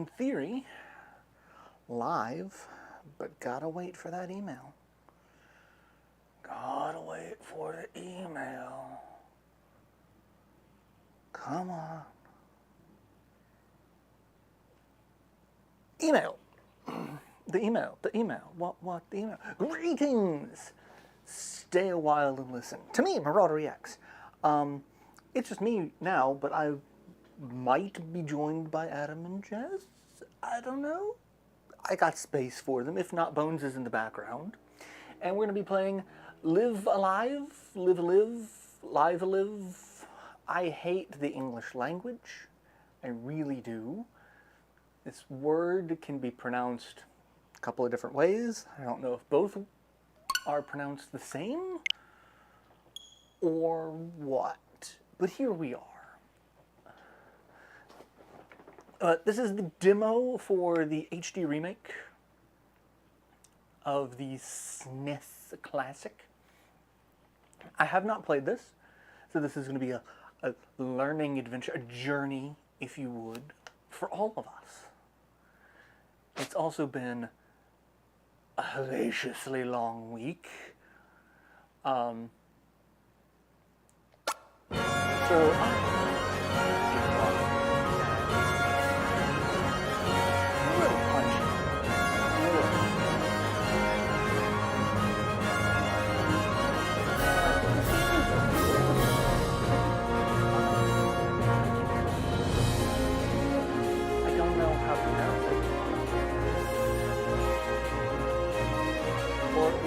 in theory, live, but gotta wait for that email. Gotta wait for the email. Come on. Email. The email. What the email? Greetings! Stay a while and listen. To me, Marauder X. It's just me now, but I might be joined by Adam and Jess. I don't know. I got space for them. If not, Bones is in the background. And we're going to be playing Live Alive, Live Live, Live Live. I hate the English language. I really do. This word can be pronounced a couple of different ways. I don't know if both are pronounced the same or what. But here we are. This is the demo for the HD remake of the SNES Classic. I have not played this, so this is going to be a learning adventure, a journey, if you would, for all of us. It's also been a hellaciously long week.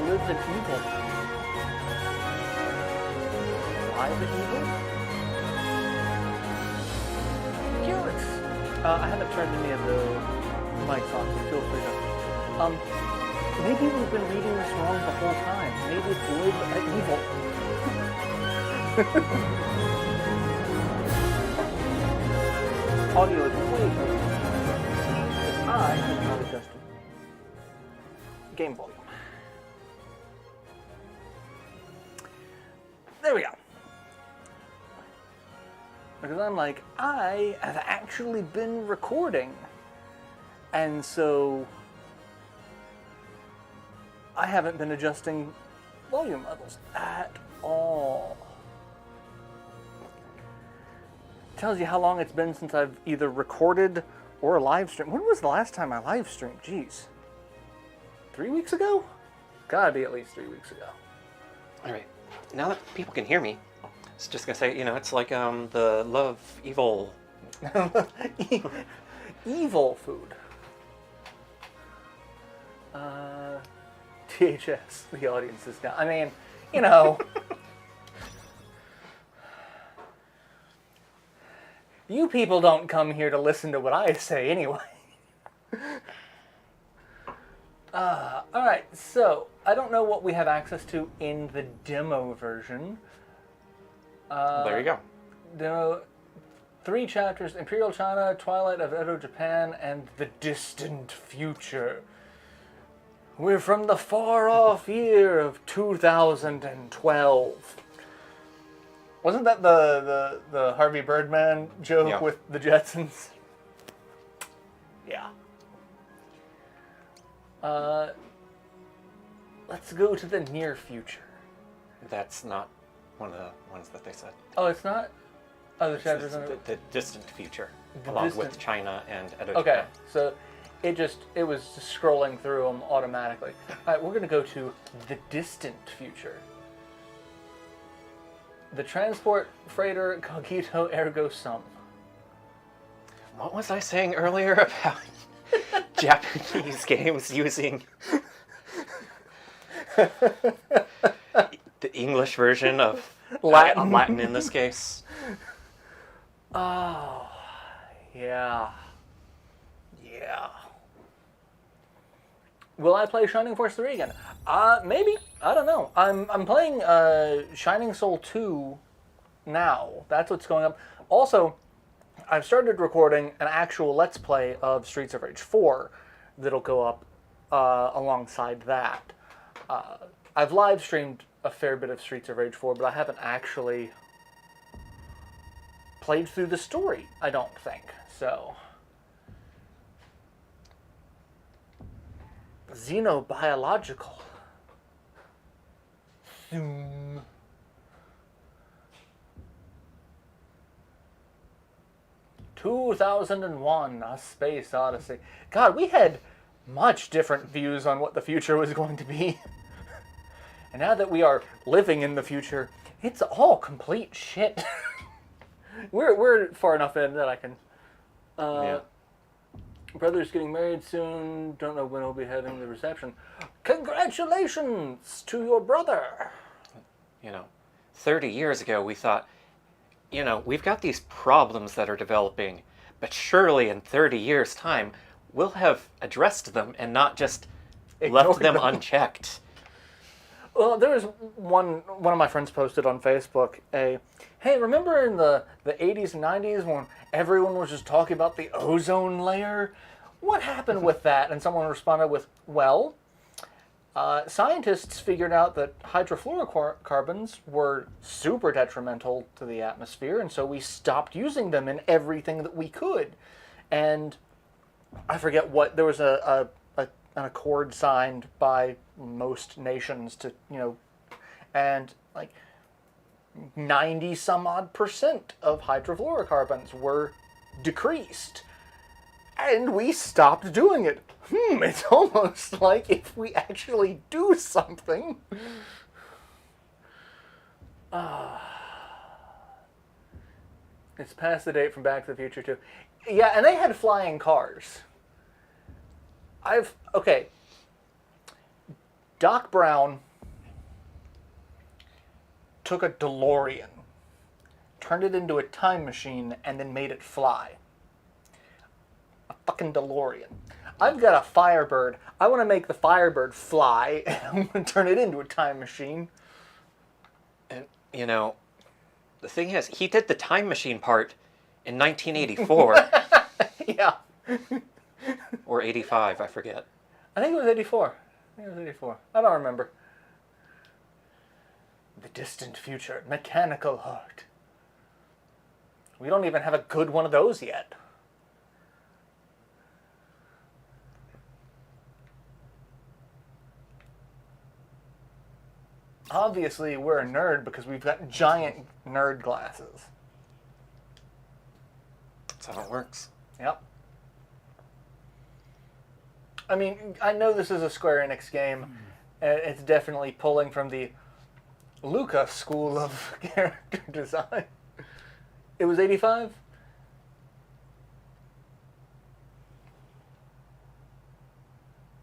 Live and Evil. Live and Evil? Curious. I haven't turned any of the mics on, so feel free to... maybe we've been reading this wrong the whole time. Maybe it's Live at Evil. Audio is way better. Because I have not adjusted game volume. There we go. Because I'm like, I have actually been recording. And so I haven't been adjusting volume levels at all. Tells you how long it's been since I've either recorded or live streamed. When was the last time I live streamed? Jeez. 3 weeks ago? Gotta be at least 3 weeks ago. All right. Now that people can hear me, I was just gonna say, it's like the Love Evil. Evil food. THS, the audience is down. I mean, you people don't come here to listen to what I say anyway. Alright, so I don't know what we have access to in the demo version. There you go. Demo, 3 chapters: Imperial China, Twilight of Edo Japan, and the Distant Future. We're from the far-off year of 2012. Wasn't that the Harvey Birdman joke with the Jetsons? Yeah. Let's go to the near future. That's not one of the ones that they said. Oh, it's not? Oh, the chapters on the distant future, along with China and Edo Okay, Japan. so it was just scrolling through them automatically. All right, we're going to go to the distant future. The transport freighter Cogito Ergo Sum. What was I saying earlier about Japanese games using the English version of Latin in this case? Oh, yeah. Yeah. Will I play Shining Force 3 again? Maybe. I don't know. I'm playing Shining Soul 2 now. That's what's going up. Also, I've started recording an actual Let's Play of Streets of Rage 4 that'll go up alongside that. I've live streamed a fair bit of Streets of Rage 4, but I haven't actually played through the story, I don't think. So, Xenobiological. Zoom. "2001: A Space Odyssey." God, we had much different views on what the future was going to be. And now that we are living in the future, it's all complete shit. we're far enough in that I can. Yeah. Brother's getting married soon. Don't know when he'll be having the reception. Congratulations to your brother. 30 years ago we thought, we've got these problems that are developing, but surely in 30 years' time we'll have addressed them and not just left them unchecked. Well, there was one of my friends posted on Facebook hey, remember in the 80s and 90s when everyone was just talking about the ozone layer? What happened with that? And someone responded with, well, scientists figured out that hydrofluorocarbons were super detrimental to the atmosphere, and so we stopped using them in everything that we could. And I forget what, there was an accord signed by most nations to, and like 90 some odd % of hydrofluorocarbons were decreased. And we stopped doing it. It's almost like if we actually do something. It's past the date from Back to the Future too. Yeah, and they had flying cars. Doc Brown took a DeLorean, turned it into a time machine, and then made it fly. A fucking DeLorean. I've got a Firebird. I want to make the Firebird fly, and I'm going to turn it into a time machine. And, the thing is, he did the time machine part in 1984. Yeah. Or 85, I forget. I think it was 84. I don't remember. The distant future. Mechanical heart. We don't even have a good one of those yet. Obviously, we're a nerd because we've got giant nerd glasses. That's how it works. Yep. I mean, I know this is a Square Enix game. It's definitely pulling from the Lucas school of character design. It was 85?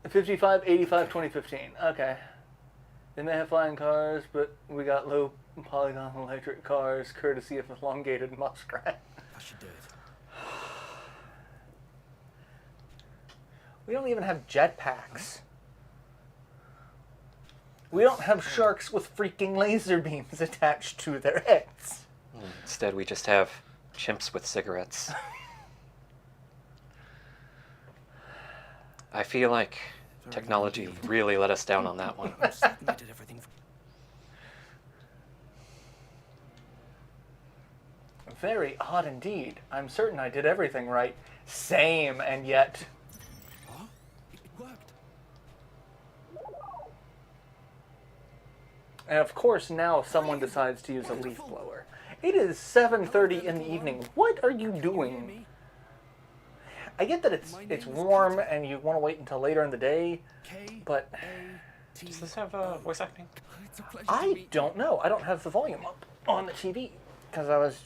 '55, 85, 2015. Okay. They may have flying cars, but we got low polygon electric cars, courtesy of elongated muskrat. I should do it. We don't even have jetpacks. We don't have sharks with freaking laser beams attached to their heads. Instead, we just have chimps with cigarettes. I feel like technology really let us down on that one. I'm certain I did everything. Very odd indeed. I'm certain I did everything right. Same, and yet... Huh? It worked. And of course, now someone decides to use a leaf blower. It is 7:30 in the evening. What are you doing? I get that it's warm and you want to wait until later in the day, but... Does this have voice acting? I don't know. I don't have the volume up on the TV because I was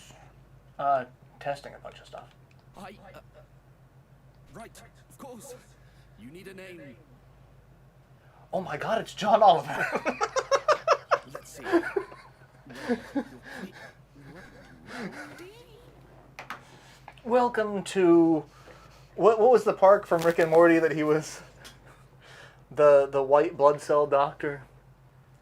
testing a bunch of stuff. Right, of course. You need a name. Oh my god, it's John Oliver. Let's see. Welcome to... What was the park from Rick and Morty that he was... The white blood cell doctor?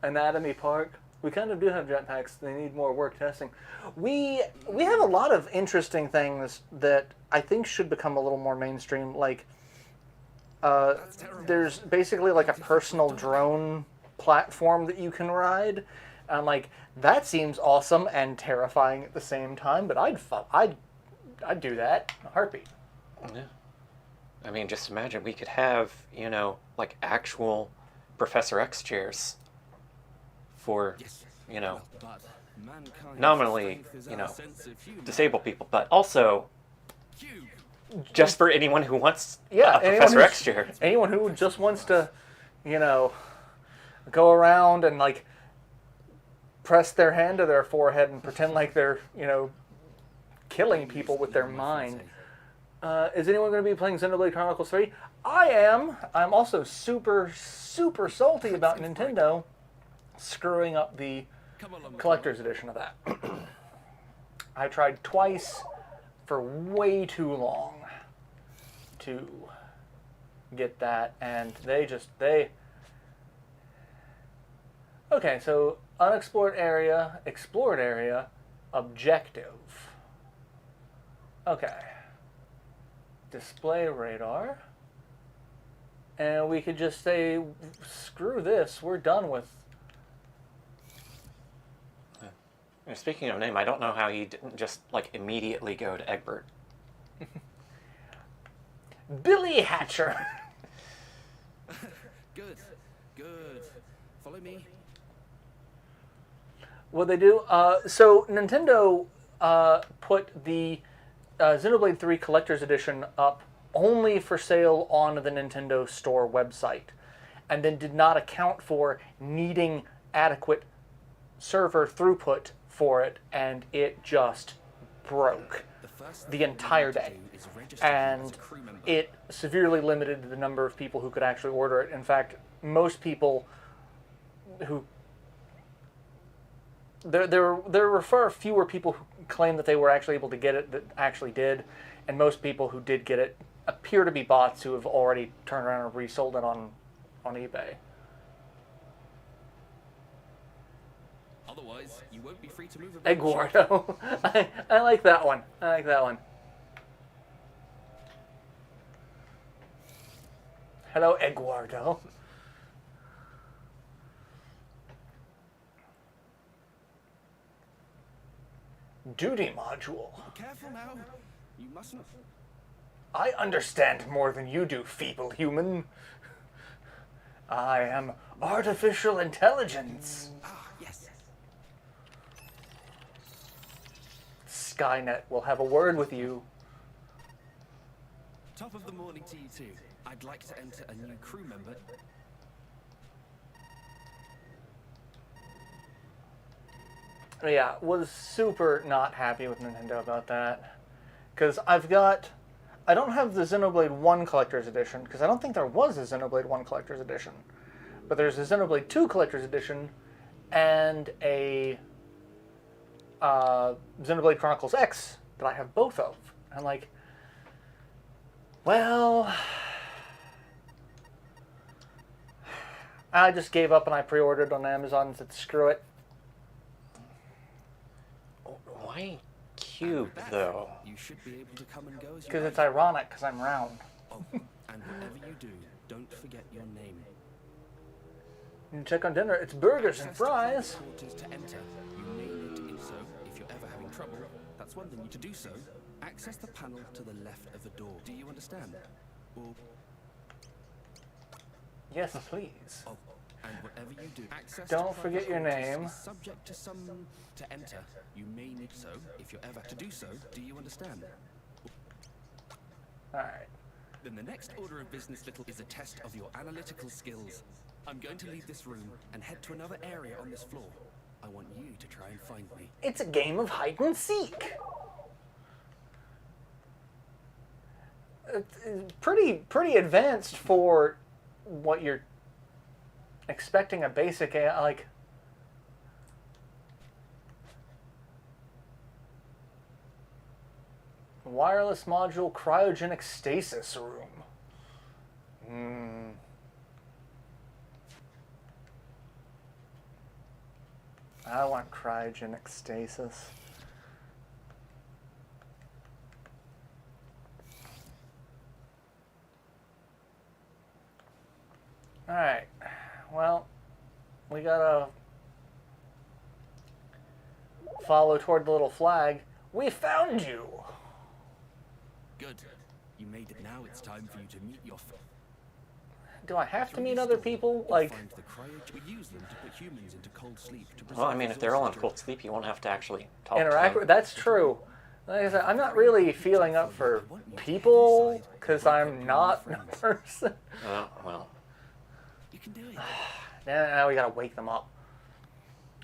Anatomy Park? We kind of do have jetpacks. They need more work testing. We have a lot of interesting things that I think should become a little more mainstream. Like, there's basically like a personal drone platform that you can ride. And like, that seems awesome and terrifying at the same time, but I'd do that in a heartbeat. Yeah. I mean, just imagine we could have, like actual Professor X chairs for, Yes. you know, But mankind's nominally, strength is you our know, sense of humor. disabled people, but also Cube. just for anyone who wants Yeah, a Professor X chair. anyone who just wants to, go around and like press their hand to their forehead and pretend like they're, killing people with their mind. Is anyone going to be playing Xenoblade Chronicles 3? I am. I'm also super, super salty about Nintendo screwing up the Come along, collector's edition of that. I tried twice for way too long to get that, and they... Okay, so unexplored area, explored area, objective. Okay. Display radar. And we could just say, screw this, we're done with... Speaking of name, I don't know how he didn't just like immediately go to Egbert. Billy Hatcher! Good. Good. Follow me. What they do? So Nintendo put the Xenoblade 3 Collector's Edition up only for sale on the Nintendo Store website, and then did not account for needing adequate server throughput for it, and it just broke the entire day. And it severely limited the number of people who could actually order it. In fact, most people who... There were far fewer people who claimed that they were actually able to get it that actually did, and most people who did get it appear to be bots who have already turned around and resold it on eBay. Otherwise, you won't be free to move about. Eduardo. I like that one. I like that one. Hello, Eduardo. Duty module. Careful now. You mustn't. I understand more than you do, feeble human. I am artificial intelligence. Ah, yes. Skynet will have a word with you. Top of the morning to you too. I'd like to enter a new crew member. Yeah, was super not happy with Nintendo about that. Because I don't have the Xenoblade 1 Collector's Edition, because I don't think there was a Xenoblade 1 Collector's Edition. But there's a Xenoblade 2 Collector's Edition, and a Xenoblade Chronicles X that I have both of. And like, well... I just gave up and I pre-ordered on Amazon and said, screw it. Why cube, though? You should be able to come and go as you Because like. it's ironic, because I'm round. Oh, and whatever you do, don't forget your name. You check on dinner, it's burgers and Access to private fries. quarters to enter. You may need to do so if you're ever having trouble. That's one thing. To do so, access the panel to the left of the door. Do you understand? Or, Yes, please. oh, and whatever you do, access Don't to forget private your quarters name. is subject to some to enter. You may need so if you're ever to do so. Do you understand? Alright. Then the next order of business, little, is a test of your analytical skills. I'm going to leave this room and head to another area on this floor. I want you to try and find me. It's a game of hide and seek. It's pretty advanced for what you're expecting a basic AI, like... Wireless module cryogenic stasis room. I want cryogenic stasis. Alright. Well, we gotta follow toward the little flag. We found you! Good. You made it. Now it's time for you to meet your Do I have to meet other people? Like, find the cryo. We use them to put humans into cold sleep to Well, I preserve mean, if they're all in resources cold sleep, you won't have to actually talk interact to with... them. That's true. Like I said, I'm not really feeling up for people, because I'm not a person. Oh, well. You can do it. Now we gotta wake them up.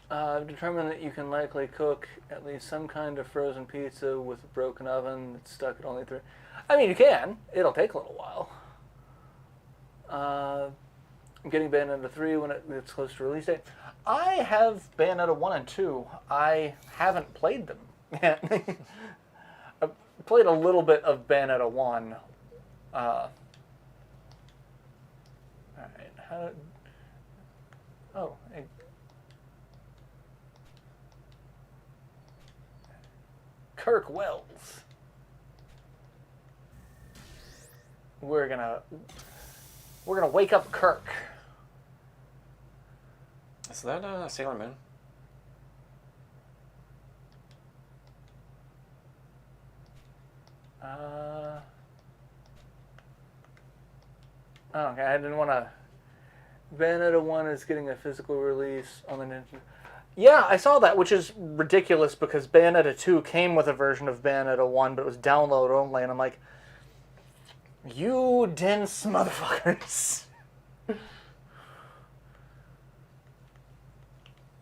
Determine that you can likely cook at least some kind of frozen pizza with a broken oven that's stuck at only 3. I mean, you can. It'll take a little while. I'm getting Bayonetta 3 when it's close to release date. I have Bayonetta 1 and 2. I haven't played them yet. I've played a little bit of Bayonetta 1. Alright, hey. Kirk Wells. We're gonna wake up Kirk. Is that Sailor Moon? Okay, I didn't want to... Bayonetta 1 is getting a physical release on the Nintendo... Yeah, I saw that, which is ridiculous because Bayonetta 2 came with a version of Bayonetta 1, but it was download only, and I'm like, you dense motherfuckers.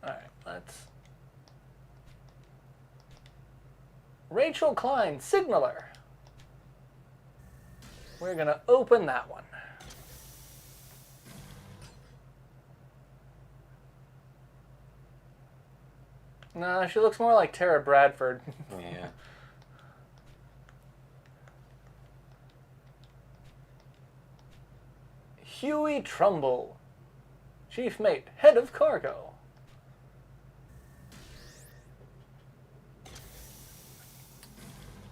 Alright, let's... Rachel Klein, Signaler. We're going to open that one. No, she looks more like Tara Bradford. Yeah. Huey Trumbull, Chief Mate, Head of Cargo.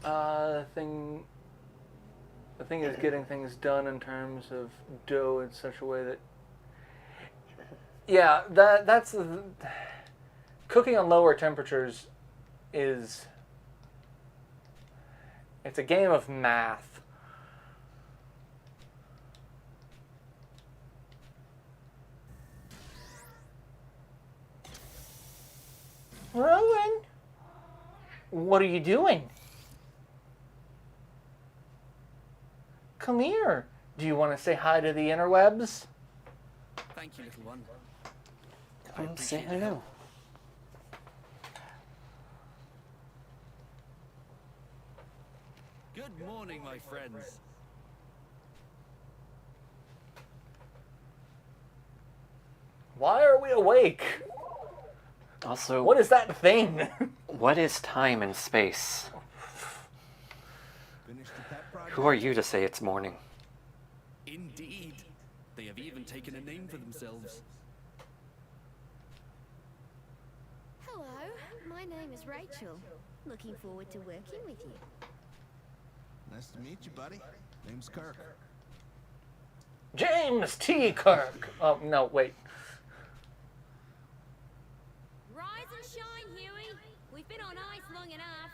The thing is getting things done in terms of dough in such a way that... Yeah, that's... Cooking on lower temperatures is... It's a game of math. Rowan? What are you doing? Come here. Do you want to say hi to the interwebs? Thank you, little one. Come say hello. Good morning, my friends. Why are we awake? Also, What is that thing? what is time and space? Finished the pet project? Who are you to say it's morning? Indeed. They have even taken a name for themselves. Hello, my name is Rachel. Looking forward to working with you. Nice to meet you, buddy. Name's Kirk. James T. Kirk. Oh, no, wait. Rise and shine, Huey. We've been on ice long enough.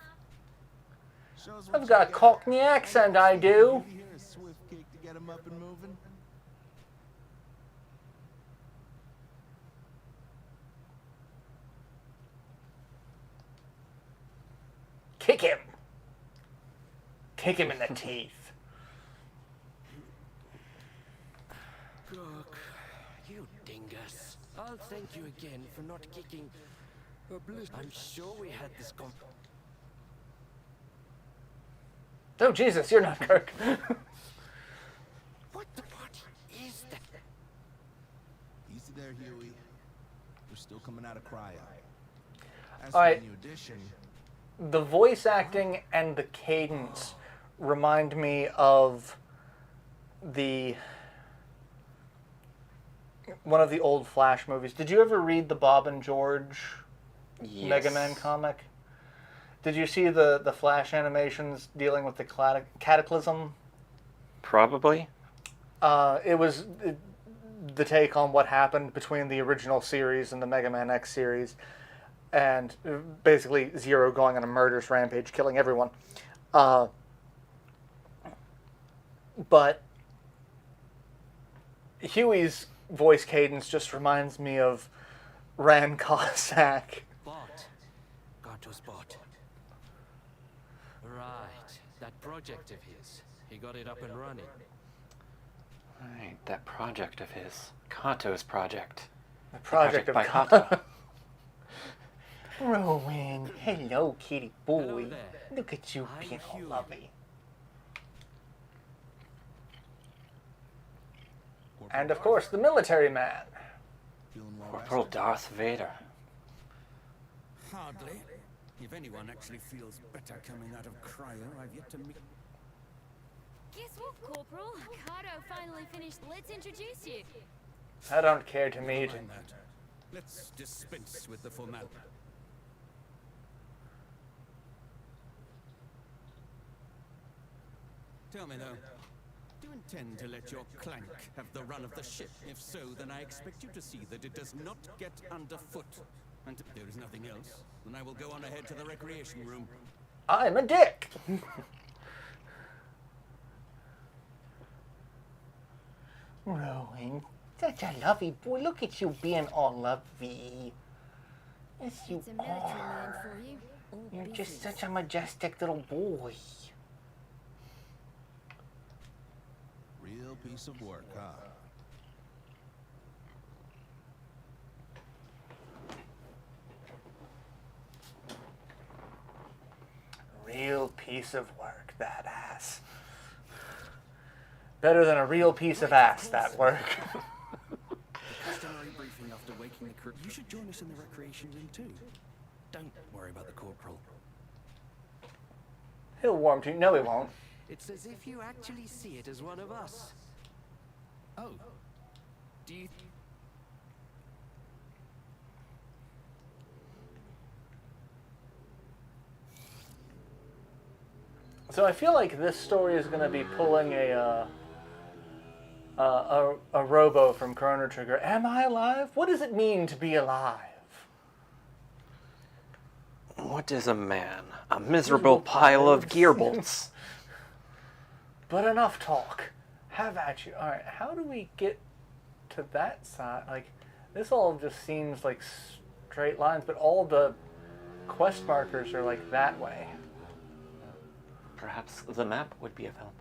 Shows what I've you got a get. Cockney accent, I do. Here a swift kick to get him up and moving. Kick him. Kick him in the teeth. Kirk, you dingus. I'll thank you again for not kicking a blister. I'm sure we had this Oh, Jesus, you're not Kirk. What is that? Easy there, Huey. We're still coming out of cryo. As All for right. the new addition, The voice acting and the cadence remind me of one of the old Flash movies. Did you ever read the Bob and George Yes. Mega Man comic? Did you see the Flash animations dealing with the Cataclysm? Probably. It was the take on what happened between the original series and the Mega Man X series, and basically Zero going on a murderous rampage, killing everyone. But Huey's voice cadence just reminds me of Ran Cossack. Bot. Gato's bot. Right. That project of his. He got it up and running. Right, that project of his. Kato's project. The project by of Kato. Rowan, hello, kitty boy. Hello there. Look at you I'm being all Huey. lovely. Corporal And of Darth, course, the military man. feeling well Corporal rested? Darth Vader. Hardly. If anyone actually feels better coming out of cryo, I've yet to meet. Guess what, Corporal? Kato finally finished. Let's introduce you. I don't care to meet. Mind that. Let's dispense with the formality. Tell me though, do you intend to let your clank have the run of the ship? If so, then I expect you to see that it does not get underfoot. And if there is nothing else, then I will go on ahead to the recreation room. I'm a dick. Rowan, such a lovely boy. Look at you being all lovely. Yes, you It's a military man are. for you. All You're just business. such a majestic little boy. Real piece of work, huh? Real piece of work, that ass. Better than a real piece of ass, that work. Customary briefing after waking the crew. You should join us in the recreation room too. Don't worry about the corporal. He'll warm to you. No, he won't. It's as if you actually see it as one of us. Oh, do you? So I feel like this story is going to be pulling a robo from Chrono Trigger. Am I alive? What does it mean to be alive? What is a man? A miserable pile of gearbolts. But enough talk. Have at you. All right, how do we get to that side? Like, this all just seems like straight lines, but all the quest markers are like that way. Perhaps the map would be of help.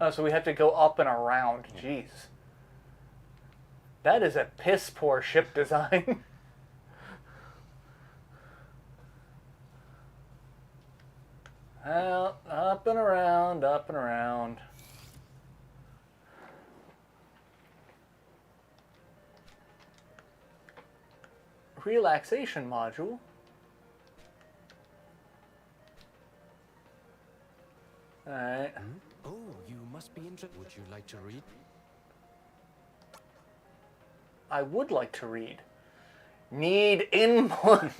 Oh, so we have to go up and around. Jeez. That is a piss poor ship design. Well, up and around, up and around. Relaxation module. Alright. Oh, you must be interested. Would you like to read? I would like to read. Need input.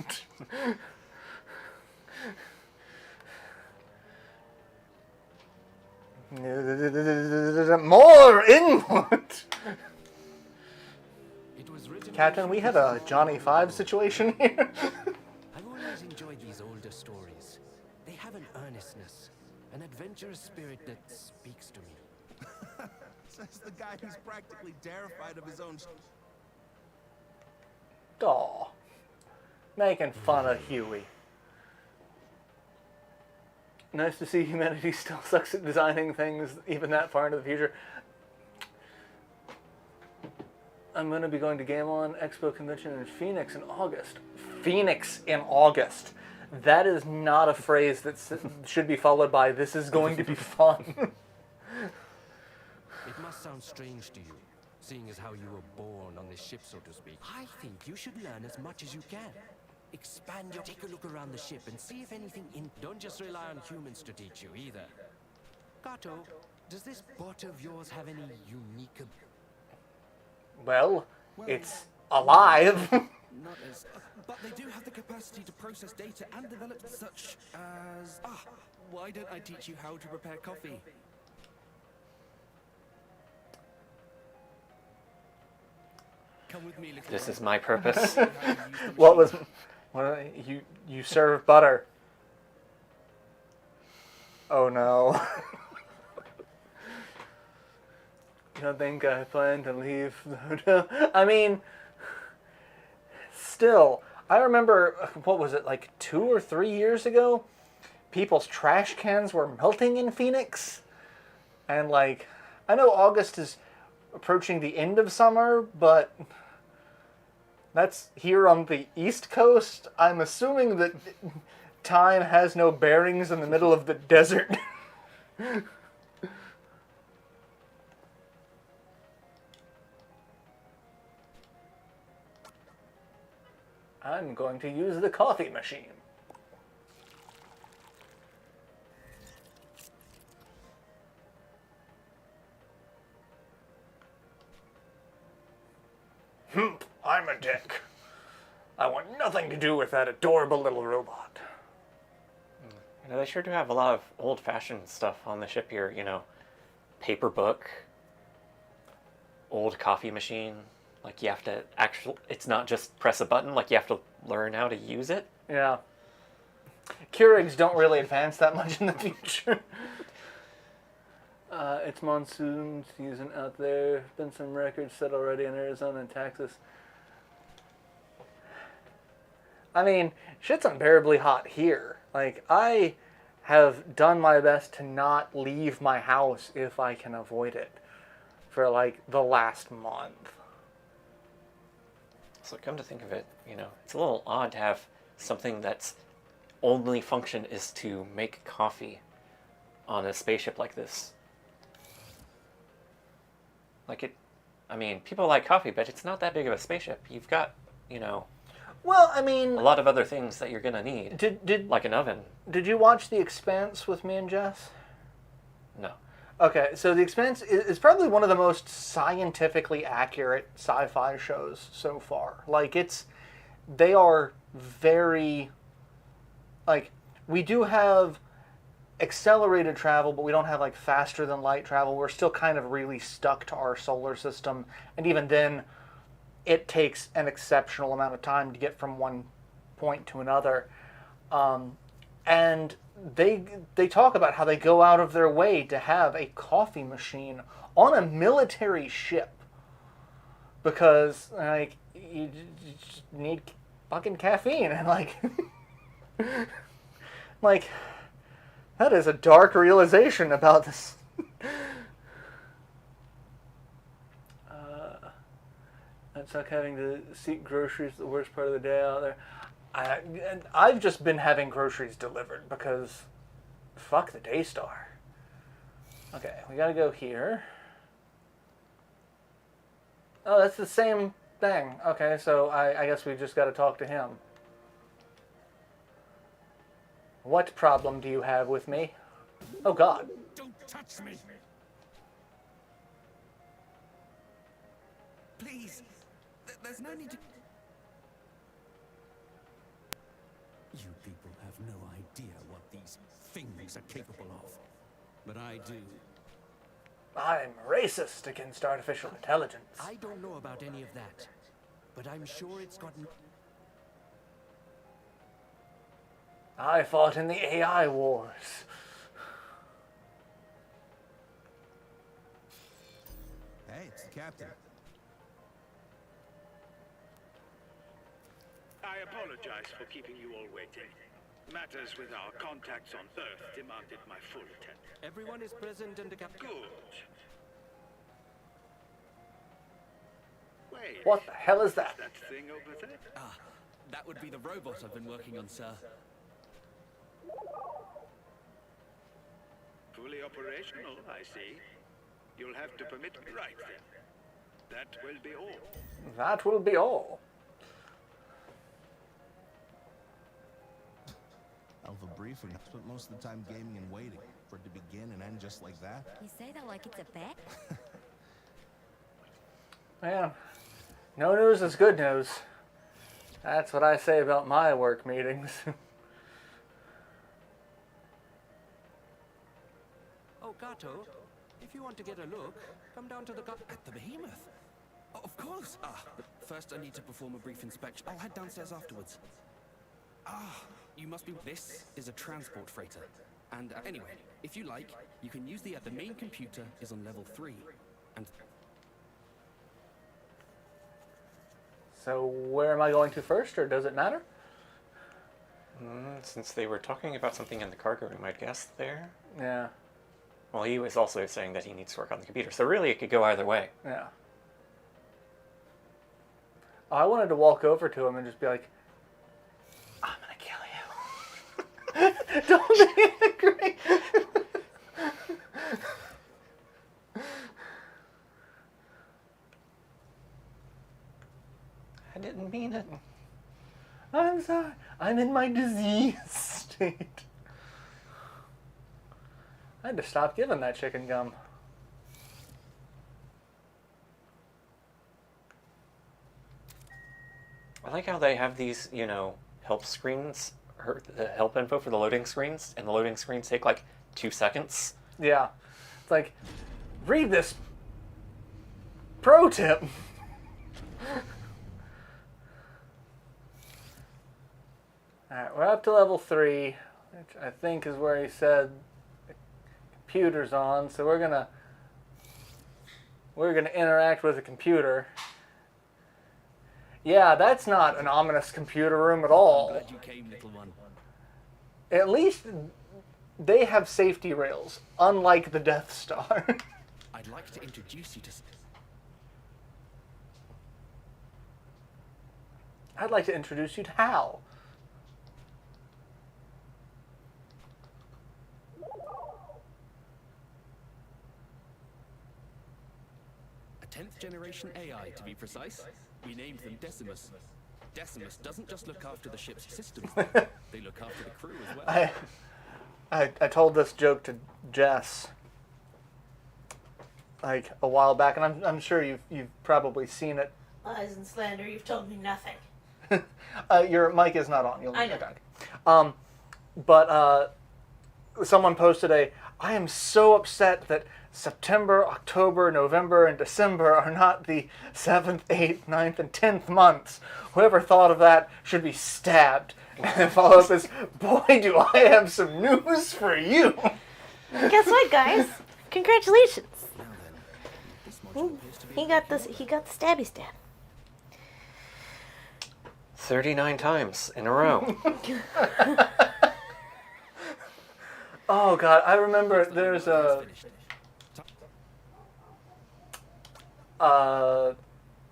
More input. It was written. Captain, we have a Johnny Five situation here. I've always enjoyed these older stories. They have an earnestness, an adventurous spirit that speaks to me. Says the guy who's practically terrified of his own. Aw. Making fun of Huey. Nice to see humanity still sucks at designing things even that far into the future. I'm going to be going to GameOn Expo Convention in Phoenix in August. Phoenix in August. That is not a phrase that should be followed by, this is going to be fun. It must sound strange to you, seeing as how you were born on this ship, so to speak. I think you should learn as much as you can. Expand your... Take a look around the ship and see if anything in... Don't just rely on humans to teach you, either. Kato, does this bot of yours have any unique... Well, it's alive. Not as. But they do have the capacity to process data and develop such as. Ah, why don't I teach you how to prepare coffee? Come with me, little This one. is my purpose. How to use the What machine. was... you serve butter. Oh no. don't think I plan to leave the hotel. I mean, still, I remember, what was it, like 2 or 3 years ago? People's trash cans were melting in Phoenix. And, like, I know August is approaching the end of summer, but that's here on the East Coast. I'm assuming that time has no bearings in the middle of the desert. I'm going to use the coffee machine. I'm a dick. I want nothing to do with that adorable little robot. You know, they sure do have a lot of old-fashioned stuff on the ship here. You know, paper book, old coffee machine. Like, you have to it's not just press a button, like, you have to learn how to use it. Yeah. Keurigs don't really advance that much in the future. It's monsoon season out there. Been some records set already in Arizona and Texas. I mean, shit's unbearably hot here. Like, I have done my best to not leave my house if I can avoid it for, like, the last month. So come to think of it, you know, it's a little odd to have something that's only function is to make coffee on a spaceship like this. Like, I mean, people like coffee, but it's not that big of a spaceship. You've got, you know, well, I mean, a lot of other things that you're gonna need. Like an oven. Did you watch The Expanse with me and Jess? No. Okay, so The Expanse is probably one of the most scientifically accurate sci-fi shows so far. Like, they are very, like, we do have accelerated travel, but we don't have, like, faster than light travel. We're still kind of really stuck to our solar system, and even then, it takes an exceptional amount of time to get from one point to another. And they talk about how they go out of their way to have a coffee machine on a military ship because, like, you just need fucking caffeine and, like, like, that is a dark realization about this. It's like having to seek groceries the worst part of the day out there. I've just been having groceries delivered because fuck the Daystar. Okay, we gotta go here. Oh, that's the same thing. Okay, so I guess we just gotta talk to him. What problem do you have with me? Oh God. Don't touch me! Please, there's no need to... You people have no idea what these things are capable of. But I do. I'm racist against artificial intelligence. I don't know about any of that, but I'm sure it's gotten... I fought in the AI wars. Hey, it's the captain. I apologize for keeping you all waiting. Matters with our contacts on Earth demanded my full attention. Everyone is present and the captain... Good. Wait. What the hell is that? That thing over there? Ah, that would be the robot I've been working on, sir. Fully operational, I see. You'll have to permit me right then. That will be all. That will be all. Alpha briefing. I spent most of the time gaming and waiting for it to begin and end just like that. You say that like it's a bet? Man, no news is good news. That's what I say about my work meetings. Oh, Gato, if you want to get a look, come down to the at the Behemoth. Oh, of course. But first I need to perform a brief inspection. I'll head downstairs afterwards. You must be... This is a transport freighter. And anyway, if you like, you can use the main computer is on level 3. And So where am I going to first, or does it matter? Since they were talking about something in the cargo room, I'd guess there. Yeah, Well, he was also saying that he needs to work on the computer, so really it could go either way. yeah. I wanted to walk over to him and just be like, I'm gonna kill you. Don't be angry. I didn't mean it. I'm sorry. I'm in my disease state. I had to stop giving that chicken gum. I like how they have these, help screens, or the help info for the loading screens, and the loading screens take like 2 seconds. Yeah. It's like, read this pro tip. Alright, we're up to level 3, which I think is where he said the computer's on, so we're gonna interact with the computer. Yeah, that's not an ominous computer room at all. Glad you came, little one. At least they have safety rails, unlike the Death Star. I'd like to introduce you to... I'd like to introduce you to Hal. A 10th generation AI, to be precise. We named them Decimus. Decimus doesn't just look after the ship's systems, they look after the crew as well. I told this joke to Jess like a while back, and I'm sure you've probably seen it. Lies and slander, you've told me nothing. Your mic is not on. You'll I know. Back. But someone posted I am so upset that September, October, November, and December are not the 7th, 8th, 9th, and 10th months. Whoever thought of that should be stabbed. And follow up is, boy, do I have some news for you. Guess what, guys? Congratulations. Now then, this module appears to be... He got the stabby stab. 39 times in a row. Oh, God, I remember there's a...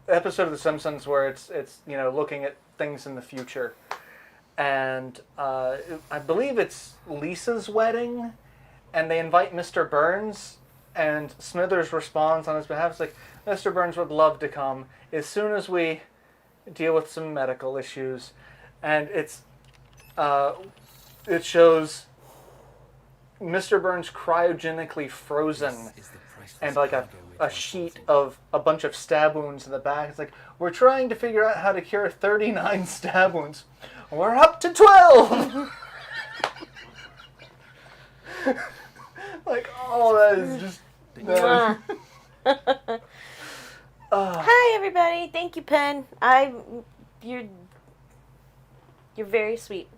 episode of The Simpsons where it's looking at things in the future, and I believe it's Lisa's wedding, and they invite Mr. Burns, and Smithers responds on his behalf. It's like, Mr. Burns would love to come as soon as we deal with some medical issues, and it shows Mr. Burns cryogenically frozen, and like a sheet of a bunch of stab wounds in the back. It's like, we're trying to figure out how to cure 39 stab wounds. We're up to 12! Like, oh, that is just... Hi, everybody. Thank you, Pen. You're very sweet.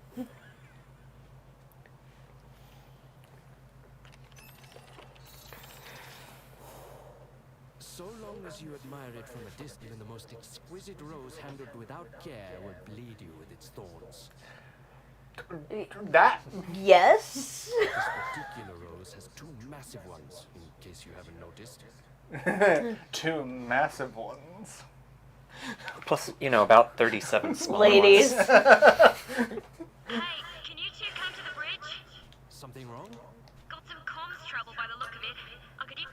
so long as you admire it from a distance, and the most exquisite rose handled without care will bleed you with its thorns. That... Yes. This particular rose has 2 massive ones, in case you haven't noticed. 2 massive ones. Plus, about 37 small Ladies. ones. Hey, can you two come to the bridge? Something wrong? Got some comms trouble by the look of it. Could you...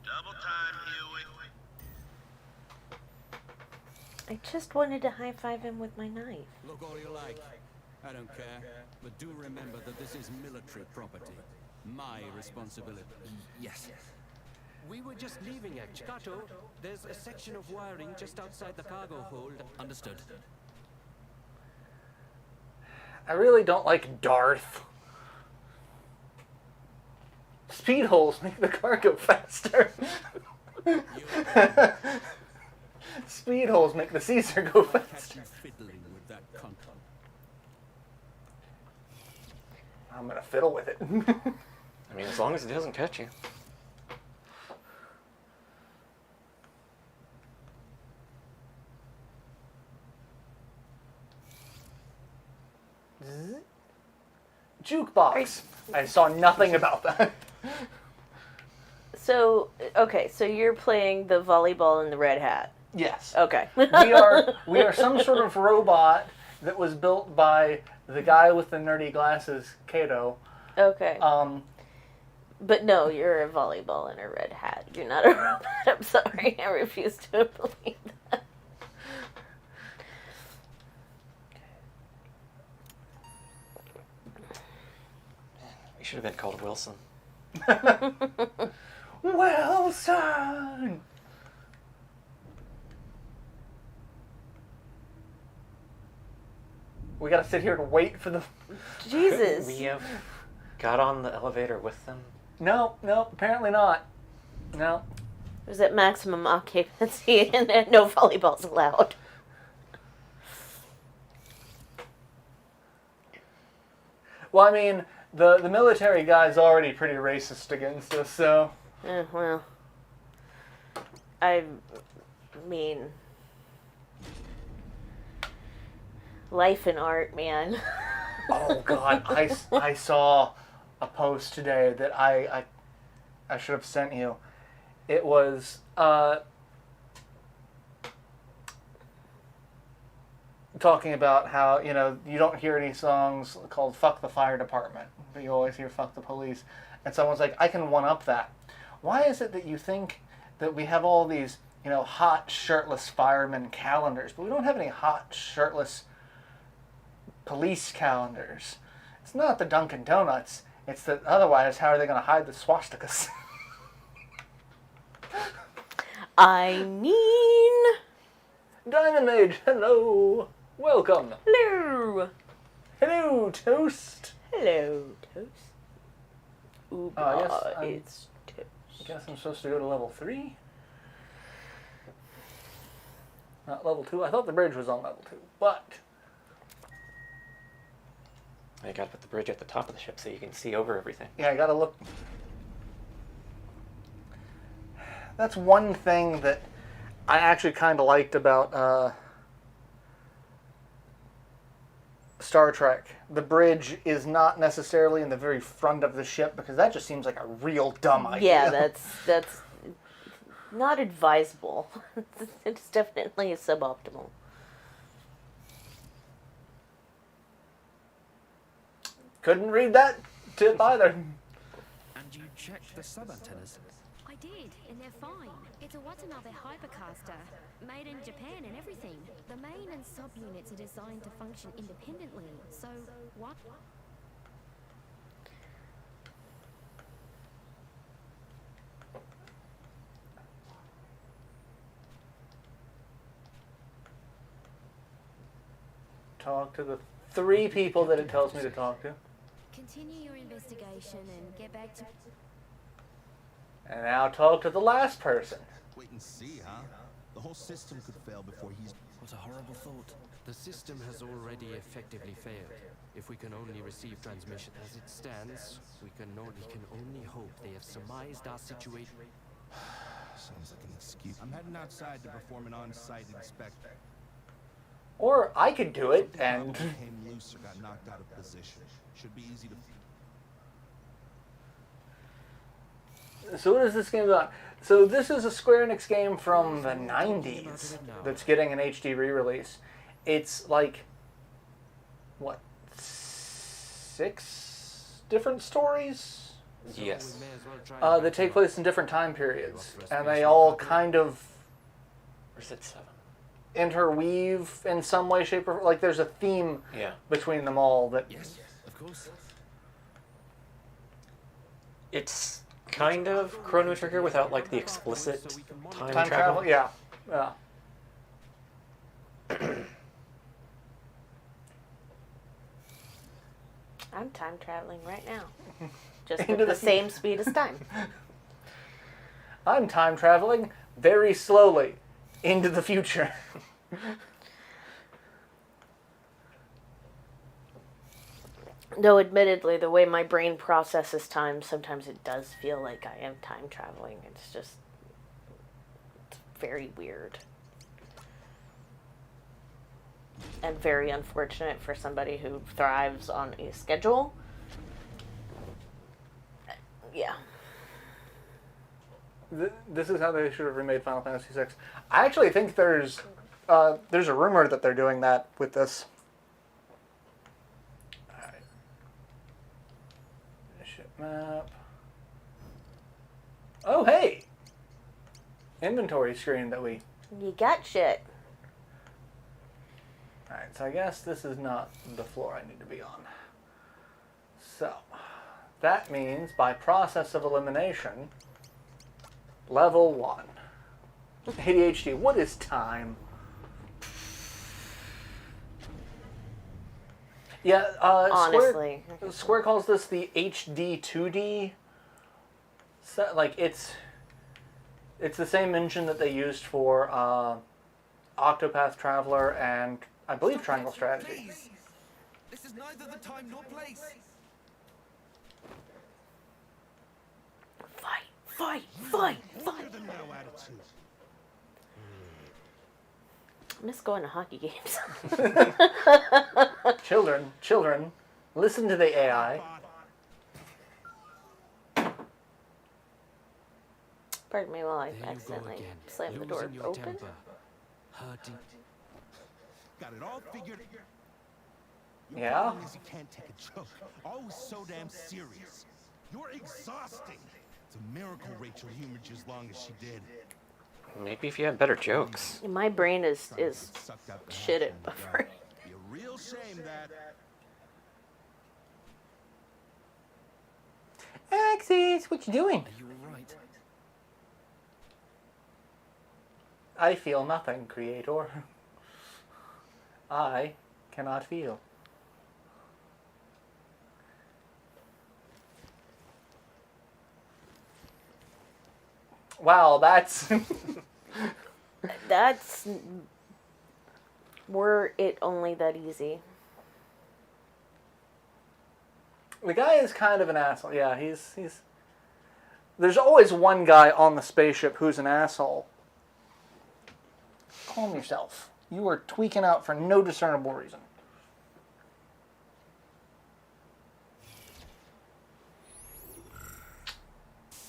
Double time, Huey. I just wanted to high-five him with my knife. Look all you like. I don't care. But do remember that this is military property. My responsibility. Yes. We were just leaving, actually. Kato, there's a section of wiring just outside the cargo hold. Understood. I really don't like Darth. Speed holes make the car go faster. Speed holes make the Caesar go Catch faster. you fiddling with that cunt. I'm gonna fiddle with it. I mean, as long as it doesn't catch you. Jukebox. I saw nothing about that. So, okay, so you're playing the volleyball in the red hat. Yes. Okay. we are some sort of robot that was built by the guy with the nerdy glasses, Kato. Okay. But no, you're a volleyball in a red hat. You're not a robot. I'm sorry. I refuse to believe that. You should have been called Wilson. Wilson! We gotta sit here and wait for the... Jesus. We have got on the elevator with them. No, apparently not. No. It was at maximum occupancy and no volleyballs allowed. Well, I mean, the military guy's already pretty racist against us, so... Well, I mean, life and art, man. Oh, God, I saw a post today that I should have sent you. It was, talking about how, you don't hear any songs called Fuck the Fire Department, but you always hear Fuck the Police. And someone's like, I can one-up that. Why is it that you think that we have all these, hot shirtless fireman calendars, but we don't have any hot shirtless police calendars? It's not the Dunkin' Donuts. It's that otherwise, how are they going to hide the swastikas? I mean... Diamond Mage, hello. Welcome. Hello. Hello, Toast. Hello, Toast. Ooh, I it's Toast. I guess I'm supposed to go to level 3? Not level 2. I thought the bridge was on level 2, but... I got to put the bridge at the top of the ship so you can see over everything. Yeah, I gotta look. That's one thing that I actually kind of liked about Star Trek. The bridge is not necessarily in the very front of the ship, because that just seems like a real dumb idea. Yeah, that's not advisable. It's definitely suboptimal. Couldn't read that tip either. And you checked the sub-antennas? I did, and they're fine. It's a Watanabe hypercaster, made in Japan and everything. The main and sub-units are designed to function independently, so what? Talk to the 3 people that it tells me to talk to. Continue your investigation and get back to... And now talk to the last person. Wait and see, huh? The whole system could fail before he's... What a horrible thought. The system has already effectively failed. If we can only receive transmission as it stands, we can only hope they have surmised our situation. Sounds like an excuse. I'm heading outside to perform an on-site inspection. Or I could do it and... Came loose or got knocked out of position. Should be easy to... So what is this game about? So this is a Square Enix game from the 90s that's getting an HD re-release. It's like, what, 6 different stories? Yes. That take place in different time periods. And they all kind of Or is it 7? interweave in some way, shape, or... Like, there's a theme between them all that... Yes, of course. It's kind of Chrono Trigger without, like, the explicit time travel. Yeah. I'm time traveling right now. Just Into at the the same speed as time. I'm time traveling very slowly into the future. Though admittedly, the way my brain processes time, sometimes it does feel like I am time traveling. It's very weird. and very unfortunate for somebody who thrives on a schedule. Yeah. This is how they should have remade Final Fantasy VI. I actually think there's a rumor that they're doing that with this. Alright. Ship map. Oh, hey! Inventory screen that we... You got shit. Alright, so I guess this is not the floor I need to be on. So, that means by process of elimination, level 1. ADHD, what is time? Yeah, Honestly. Square calls this the HD 2D. So, like, it's the same engine that they used for Octopath Traveler and, I believe, Triangle Strategy. This is neither the time nor place. Fight. I miss going to hockey games. Children, listen to the AI. Pardon me while I There you go accidentally again, slammed the door losing your open. temper, hurting. Got it all figured. Your Yeah? problem is you can't take a joke. Always so damn serious. You're exhausting. It's a miracle Rachel humored you as long as she did. Maybe if you had better jokes. My brain is Sucked up the shit half at from the buffering. Be a real shame that. Axis, what you doing? Are you alright? I feel nothing, creator. I cannot feel. Wow, that's... That's... Were it only that easy. The guy is kind of an asshole. Yeah, he's... There's always one guy on the spaceship who's an asshole. Calm yourself. You are tweaking out for no discernible reason.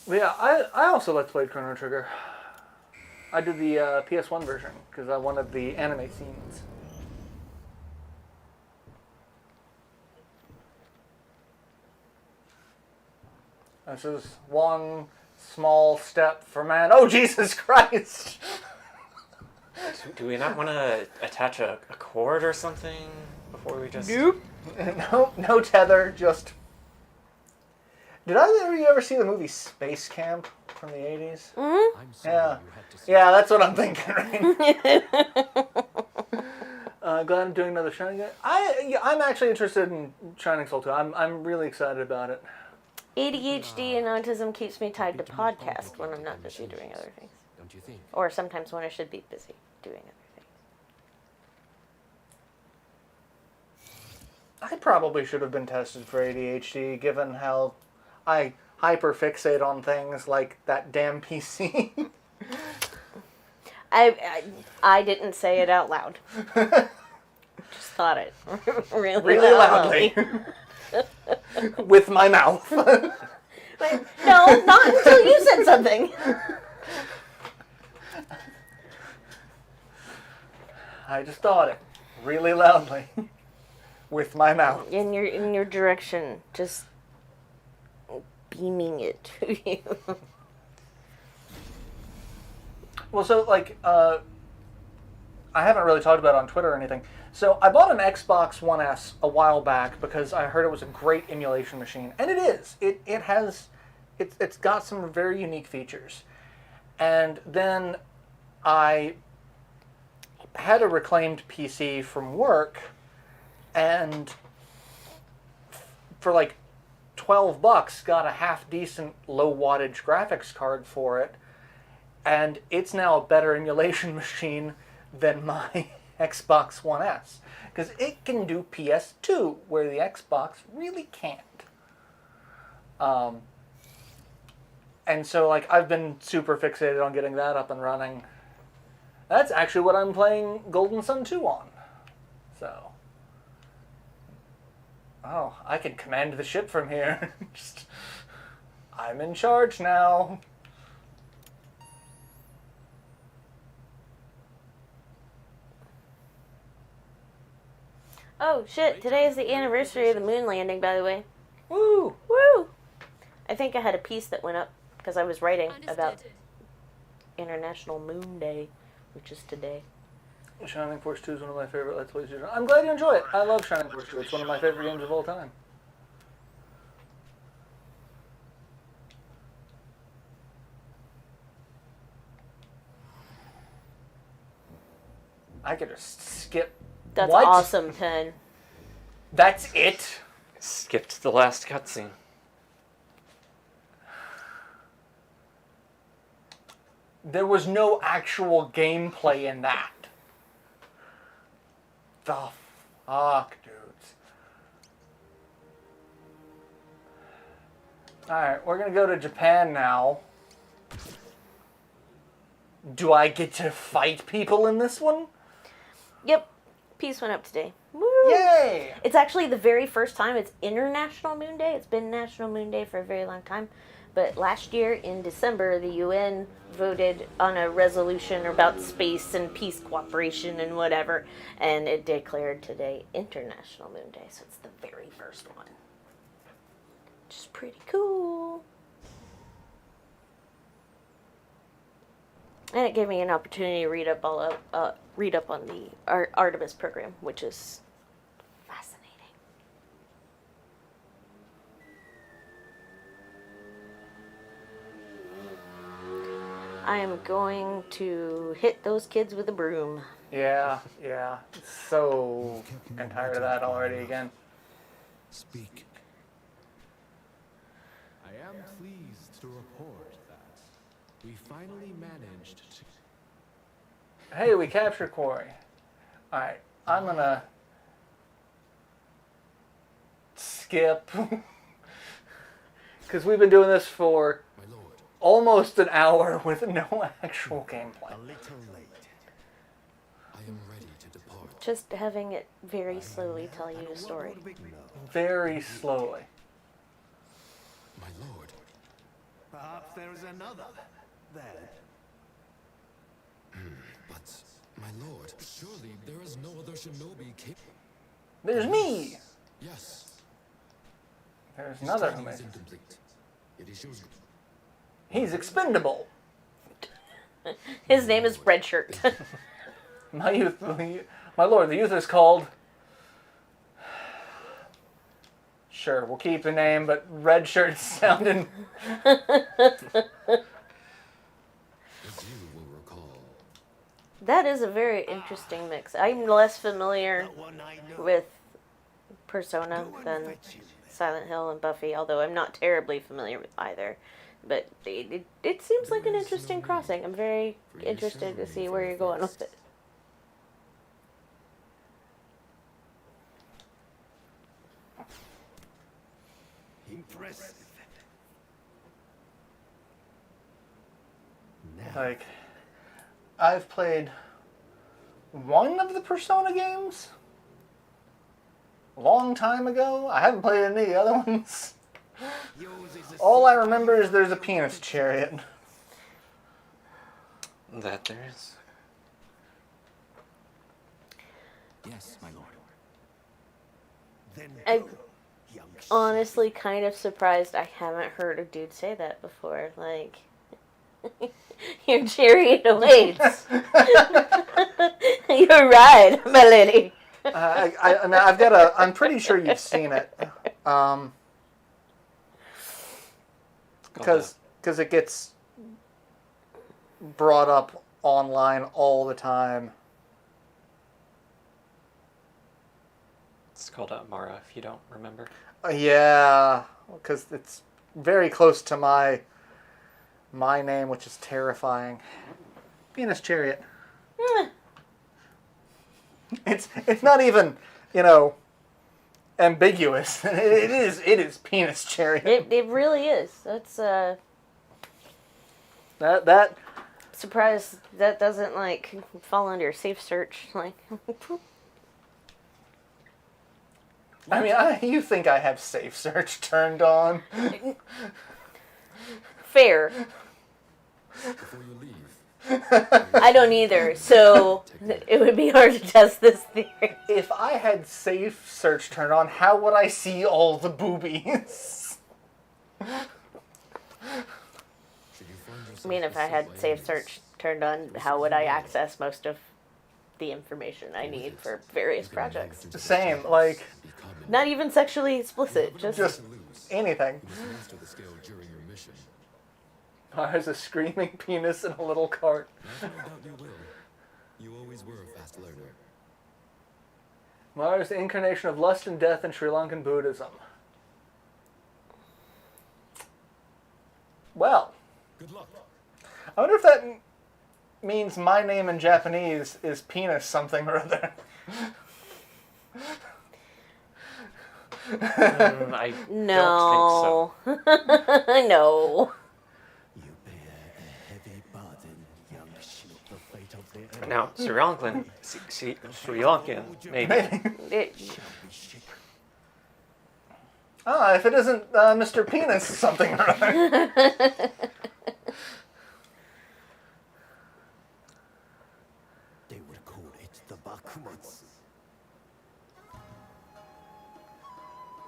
But yeah, I also Let's Play Chrono Trigger. I did the PS1 version because I wanted the anime scenes. This is one small step for man. Oh, Jesus Christ! Do we not want to attach a cord or something before we just... Nope. No tether, just... Did either of you ever see the movie Space Camp from the 80s? Mm-hmm. I'm sorry Yeah. you had to see Yeah, that's what I'm thinking, right? Glad I'm doing another Shining game. I'm actually interested in Shining Soul 2. I'm really excited about it. ADHD and autism keeps me tied to podcast when I'm not busy doing other things. don't you think? Or sometimes when I should be busy doing other things. I probably should have been tested for ADHD, given how I hyperfixate on things like that damn PC. I didn't say it out loud. Just thought it really loudly. With my mouth. Wait, no, not until you said something. I just thought it really loudly. With my mouth. In your direction, just beaming it to you. Well, so, like, I haven't really talked about it on Twitter or anything. So, I bought an Xbox One S a while back because I heard it was a great emulation machine. And it is. It's got some very unique features. And then I had a reclaimed PC from work, and for like $12 got a half decent low wattage graphics card for it, and it's now a better emulation machine than my Xbox One S, because it can do PS2 where the Xbox really can't. And so, like, I've been super fixated on getting that up and running. That's actually what I'm playing Golden Sun 2 on. So, oh, I can command the ship from here. Just, I'm in charge now. Oh shit! Today is the anniversary of the moon landing. By the way, Woo! woo! I think I had a piece that went up because I was writing about International Moon Day, which is today. Shining Force 2 is one of my favorite Let's Plays. I'm glad you enjoy it. I love Shining Force 2. It's one of my favorite games of all time. I could just skip. That's What? awesome, Pen. That's it? Skipped the last cutscene. There was no actual gameplay in that. The fuck, dudes. Alright, we're gonna go to Japan now. Do I get to fight people in this one? Yep, piece went up today. Woo! Yay! It's actually the very first time it's International Moon Day. It's been National Moon Day for a very long time. But last year in December, the UN voted on a resolution about space and peace cooperation and whatever. And it declared today International Moon Day. So it's the very first one. Which is pretty cool. And it gave me an opportunity to read up on the Artemis program, which is fascinating. I am going to hit those kids with a broom. Yeah. So I'm tired of that already again. Speak. I am pleased to report that we finally managed to... Hey, we captured Quarry. Alright, I'm gonna skip. Because we've been doing this for My lord, almost an hour with no actual gameplay. A little late. I am ready to depart. Just having it very slowly tell you a story. Very slowly. My lord, Perhaps there is another there. but my lord, surely there is no other shinobi capable. There's me! Yes. There's His another training who is makes. incomplete. Yet he shows He's expendable. His name is Redshirt. My lord, the youth is called... Sure, we'll keep the name, but Red Shirt sounding... as you will recall. That is a very interesting mix. I'm less familiar That one I know. with Persona Go and than fetch him. Silent Hill and Buffy, although I'm not terribly familiar with either. But it seems like an interesting crossing. I'm very interested to see where you're going with it. Impressive. Like, I've played one of the Persona games a long time ago. I haven't played any of the other ones. Yours is a All I remember is there's a penis chariot. That there is. Yes, my lord. Then I go, young honestly kind of surprised I haven't heard a dude say that before. Like, your chariot awaits. Your ride, my lady. I mean, I've got a. I'm pretty sure you've seen it, because it gets brought up online all the time. It's called Mara, if you don't remember. Yeah, because it's very close to my name, which is terrifying. Penis chariot. It's not even, ambiguous. It is penis chariot. It really is. That's That surprised that doesn't fall under safe search. Like, I mean, you think I have safe search turned on? Fair. Before you leave, I don't either, so it would be hard to test this theory. If I had safe search turned on, how would I see all the boobies? should you find yourself I mean, if I had safe search turned on, how would I access most of the information I need for various projects? Same, like, Not even sexually explicit, just anything. you must master the skill during your mission. There's a screaming penis in a little cart. I don't doubt you will. You always were a fast learner. Mars, the incarnation of lust and death in Sri Lankan Buddhism. Well, Good luck. I wonder if that means my name in Japanese is penis something or other. I No. don't think so. No. You bear a heavy burden, young ship. The fate of the Now, Sri Lankan, maybe. It, If it isn't Mr. Penis something or other. They would call it the Bakumatsu.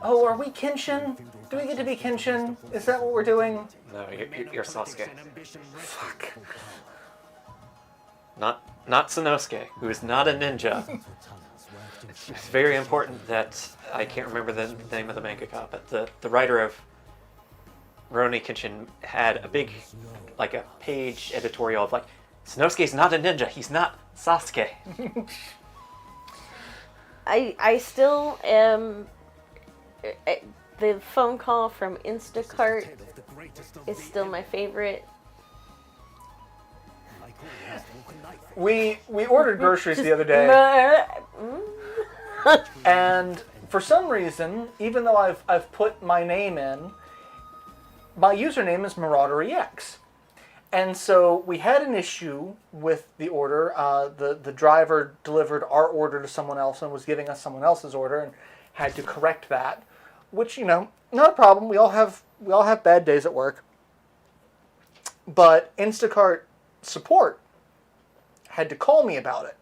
Oh, are we Kenshin? Do we get to be Kenshin? Is that what we're doing? No, you're Sasuke. Fuck. Not Sanosuke, who is not a ninja. It's very important that I can't remember the name of the mangaka, but the writer of Rurouni Kenshin had a big, like a page editorial of like, Sanosuke's not a ninja, he's not Sasuke. I still am. The phone call from Instacart is still my favorite. We ordered groceries the other day, and for some reason, even though I've put my name in, my username is MarauderEX. And so we had an issue with the order. The driver delivered our order to someone else and was giving us someone else's order and had to correct that, which, not a problem. We all have bad days at work. But Instacart support had to call me about it,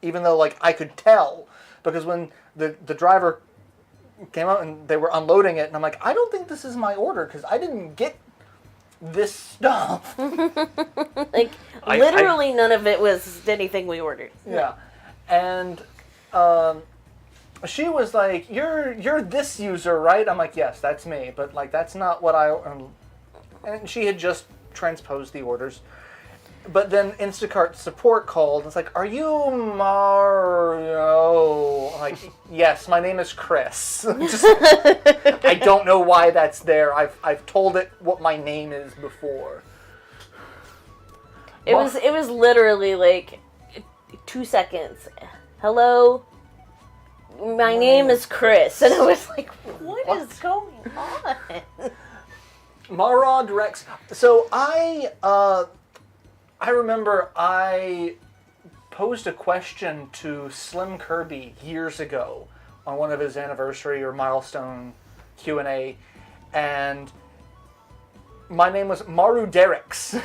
even though like I could tell, because when the driver came out and they were unloading it, and I'm like, I don't think this is my order because I didn't get this stuff. Like literally none of it was anything we ordered. Yeah, and she was like, "You're this user, right?" I'm like, "Yes, that's me," but like that's not what I. And she had just transposed the orders. But then Instacart support called. It's like, "Are you Mario?" I'm like, "Yes, my name is Chris." I don't know why that's there. I've told it what my name is before. It was literally like 2 seconds. Hello, my name is Chris, and I was like, what is going on? Marauder Rex. So I remember I posed a question to Slim Kirby years ago on one of his anniversary or milestone Q&A, and my name was Maru Derricks.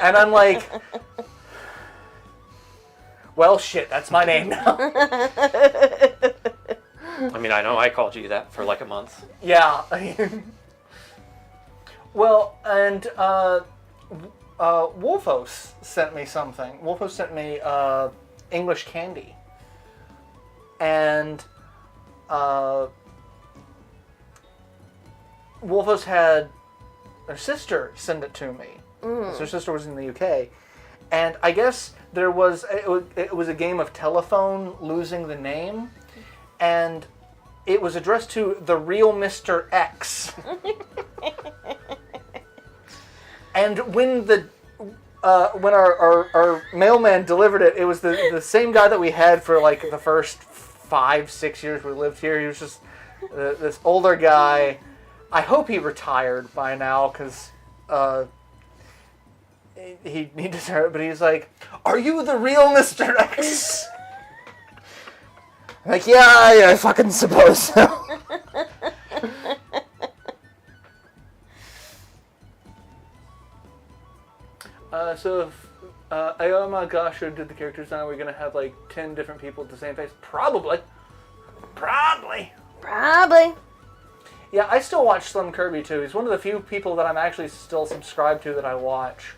And I'm like, well, shit, that's my name now. I mean, I know I called you that for like a month. Yeah. Well, and Wolfos sent me something. Wolfos sent me English candy. And Wolfos had her sister send it to me. So her sister was in the UK. And I guess it was a game of telephone losing the name. And it was addressed to the real Mr. X. And when our mailman delivered it, it was the same guy that we had for like the first 5-6 years we lived here. He was just this older guy. I hope he retired by now because he deserved it. But he's like, "Are you the real Mr. X?" Like, yeah, I fucking suppose so. So if Ayama Gasho did the character design, we're gonna have like 10 different people with the same face? Probably. Probably. Yeah, I still watch Slim Kirby too. He's one of the few people that I'm actually still subscribed to that I watch.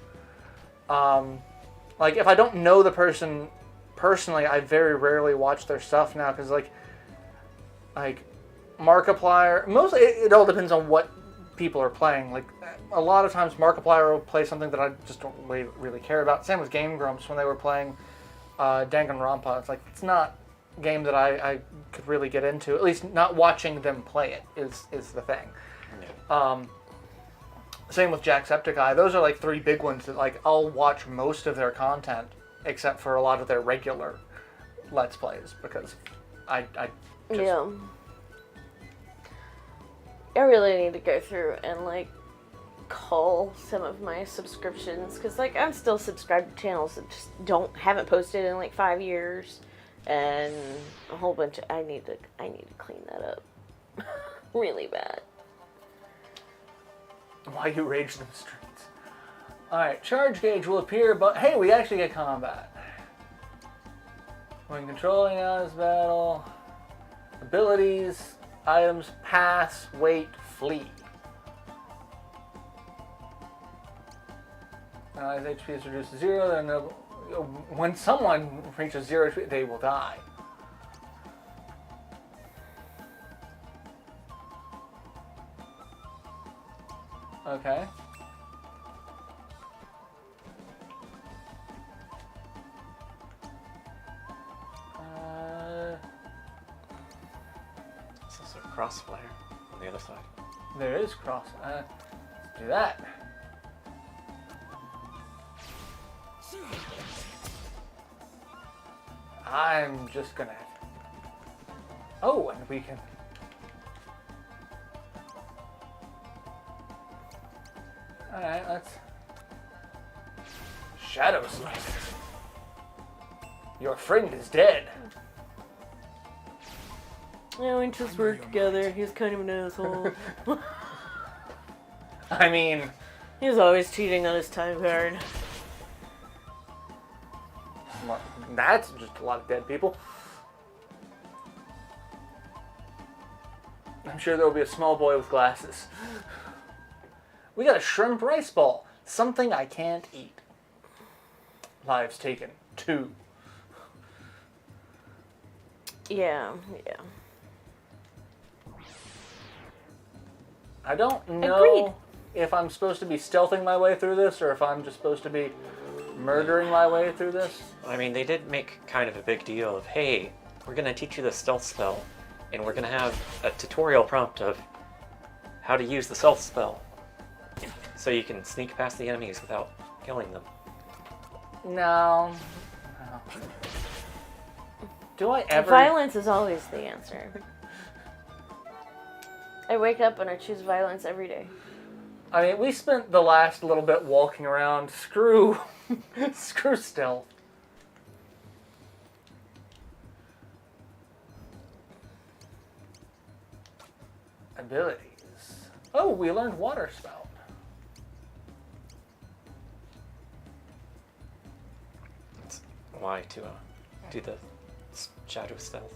Like, if I don't know the person personally, I very rarely watch their stuff now, because like Markiplier, mostly it all depends on what people are playing. Like, a lot of times Markiplier will play something that I just don't really care about. Same with Game Grumps when they were playing Danganronpa. It's like, it's not a game that I could really get into. At least not watching them play it is the thing. Yeah. Same with Jacksepticeye. Those are like 3 big ones that like I'll watch most of their content, except for a lot of their regular Let's Plays, because I just... Yeah. I really need to go through and like cull some of my subscriptions, because like I'm still subscribed to channels that just haven't posted in like 5 years, and a whole bunch of, I need to clean that up really bad. Why you rage them streets? Alright, charge gauge will appear, but hey, we actually get combat. When controlling this battle, abilities, items, pass, wait, flee. His HP is reduced to 0, then when someone reaches 0 HP, they will die. Okay. It's also crossfire on the other side. There is cross. Let's do that. I'm just gonna... Oh, and we can... Alright, let's... Shadow Slicer. Your friend is dead. Yeah, we just work together. He's kind of an asshole. I mean... He's always cheating on his time card. That's just a lot of dead people. I'm sure there will be a small boy with glasses. We got a shrimp rice ball. Something I can't eat. Lives taken. 2. Yeah. I don't know Agreed. if I'm supposed to be stealthing my way through this or if I'm just supposed to be murdering my way through this. I mean, they did make kind of a big deal of, hey, we're going to teach you the stealth spell, and we're going to have a tutorial prompt of how to use the stealth spell, so you can sneak past the enemies without killing them. No. Do I ever... Violence is always the answer. I wake up and I choose violence every day. I mean, we spent the last little bit walking around. Screw stealth. Abilities. Oh, we learned Water Spout. That's why to do the shadow stealth.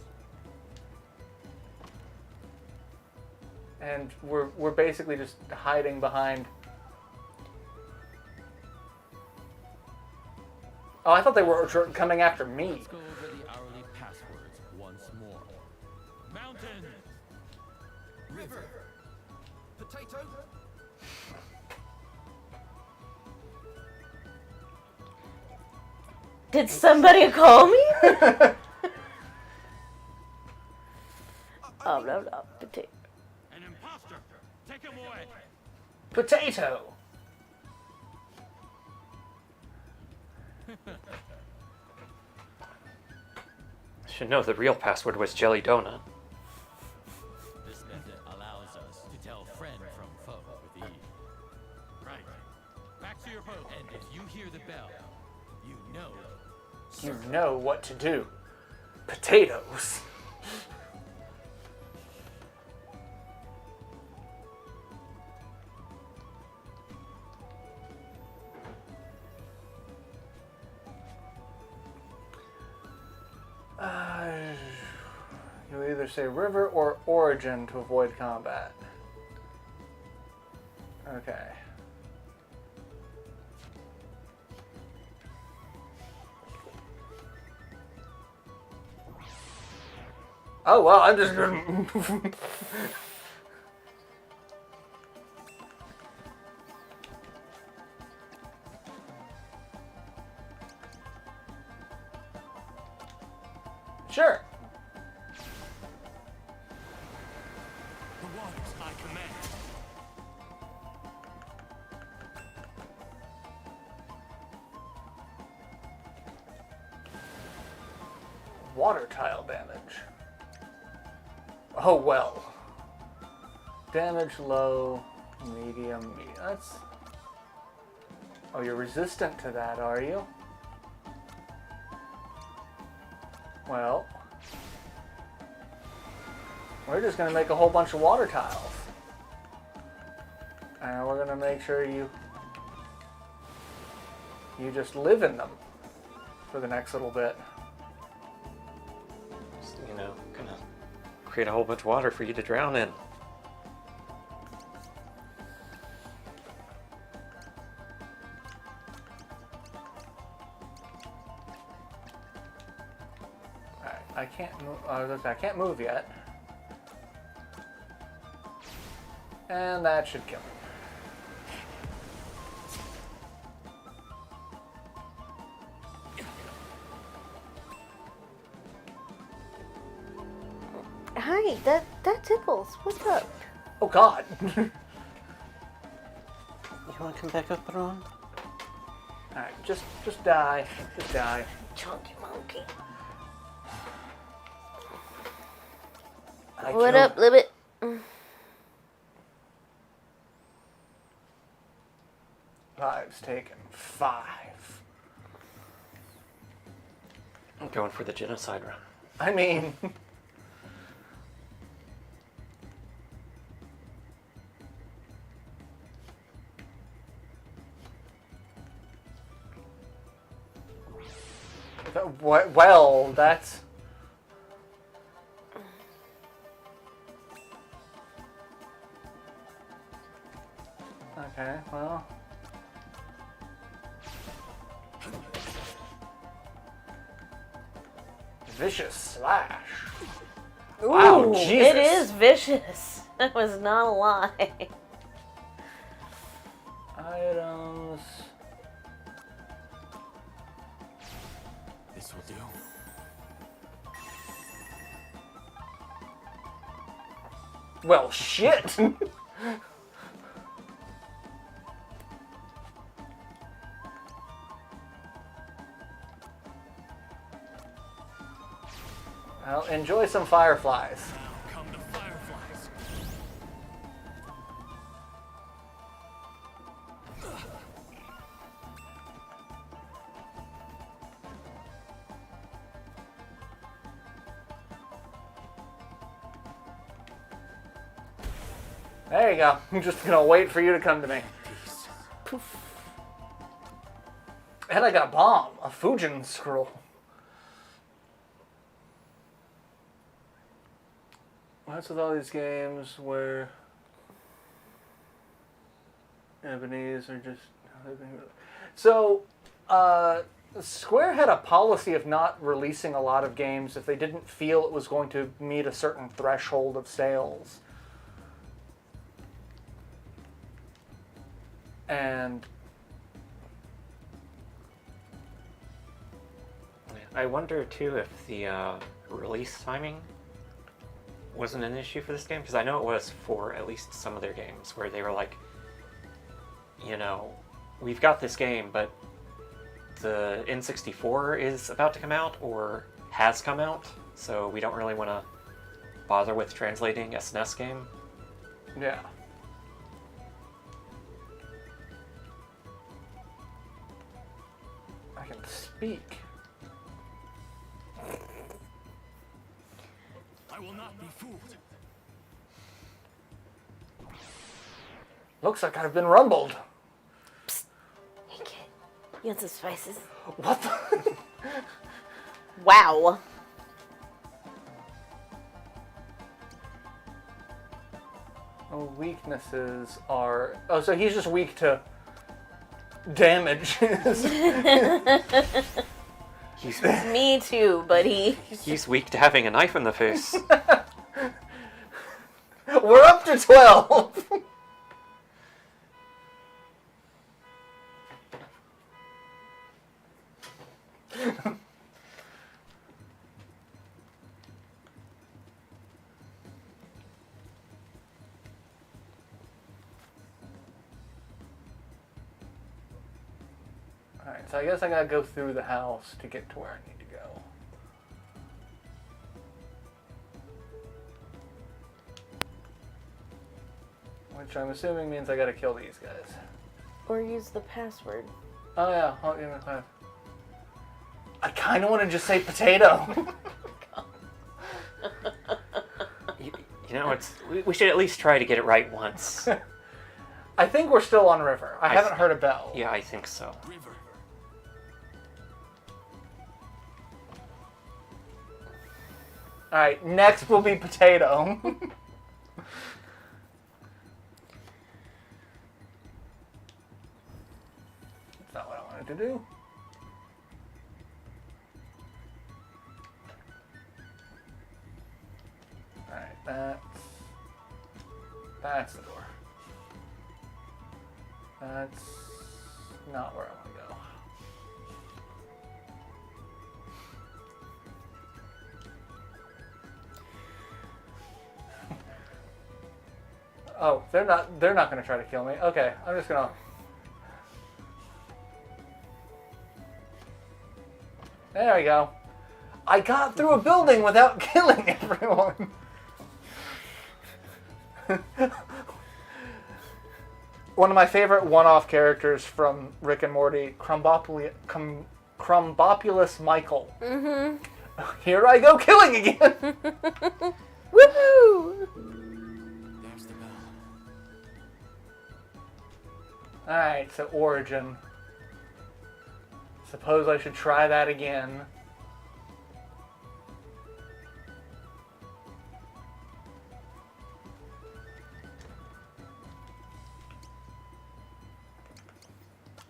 And we're basically just hiding behind... Oh, I thought they were coming after me. Let's go over the hourly passwords once more. Mountain. River. Potato. Did somebody call me? Oh, no, potato. An imposter. Take him away. Potato. Should know the real password was Jelly Donut. This method allows us to tell friend from foe with ease. Right. Back to your post. And if you hear the bell, you know. You know what to do. Potatoes. either say river or origin to avoid combat. Okay. Oh, well, I'm just gonna... Sure. The waters I command. Water tile damage. Oh, well. Damage low, medium. That's... Oh, you're resistant to that, are you? Well, we're just going to make a whole bunch of water tiles. And we're going to make sure you just live in them for the next little bit. Just, gonna create a whole bunch of water for you to drown in. I can't move. I can't move yet, and that should kill him. Hi, that tickles. What's up? Oh God! You want to come back up, Ron? All right, just die, just die. Chunky monkey. I What killed- up, Libbit? Lives taken 5. I'm going for the genocide run. I mean, well, that's... Okay, well... Vicious slash. Wow, Ooh, Jesus. it is vicious. That was not a lie. Items. This will do. Well, shit. Well, enjoy some fireflies. Now come the fireflies. There you go. I'm just gonna wait for you to come to me. Peace. And I got a bomb, a Fujin scroll. That's with all these games where Ebony's are just... So, Square had a policy of not releasing a lot of games if they didn't feel it was going to meet a certain threshold of sales. And I wonder too if the release timing wasn't an issue for this game, because I know it was for at least some of their games where they were like, we've got this game, but the N64 is about to come out or has come out, so we don't really want to bother with translating a SNES game. yeah. I can speak. I will not be fooled. Looks like I've been rumbled. Hey kid, you want some spices? What the? Wow. Oh, weaknesses are... Oh, so he's just weak to damage. Me too, buddy. He's weak to having a knife in the face. We're up to 12. Alright, so I guess I gotta go through the house to get to where I need to go. Which I'm assuming means I gotta kill these guys. Or use the password. Oh yeah, I kinda wanna just say potato. You know, we should at least try to get it right once. I think we're still on river. I haven't heard a bell. Yeah, I think so. River. Alright, next will be potato. That's not what I wanted to do. Alright, that's the door. That's not where I want to go. Oh, they're not going to try to kill me. Okay, I'm just going to... There we go. I got through a building without killing everyone. One of my favorite one-off characters from Rick and Morty, Crumbopulous Michael. Mm-hmm. Here I go killing again. Woohoo! There's the bell. Alright, so origin. Suppose I should try that again.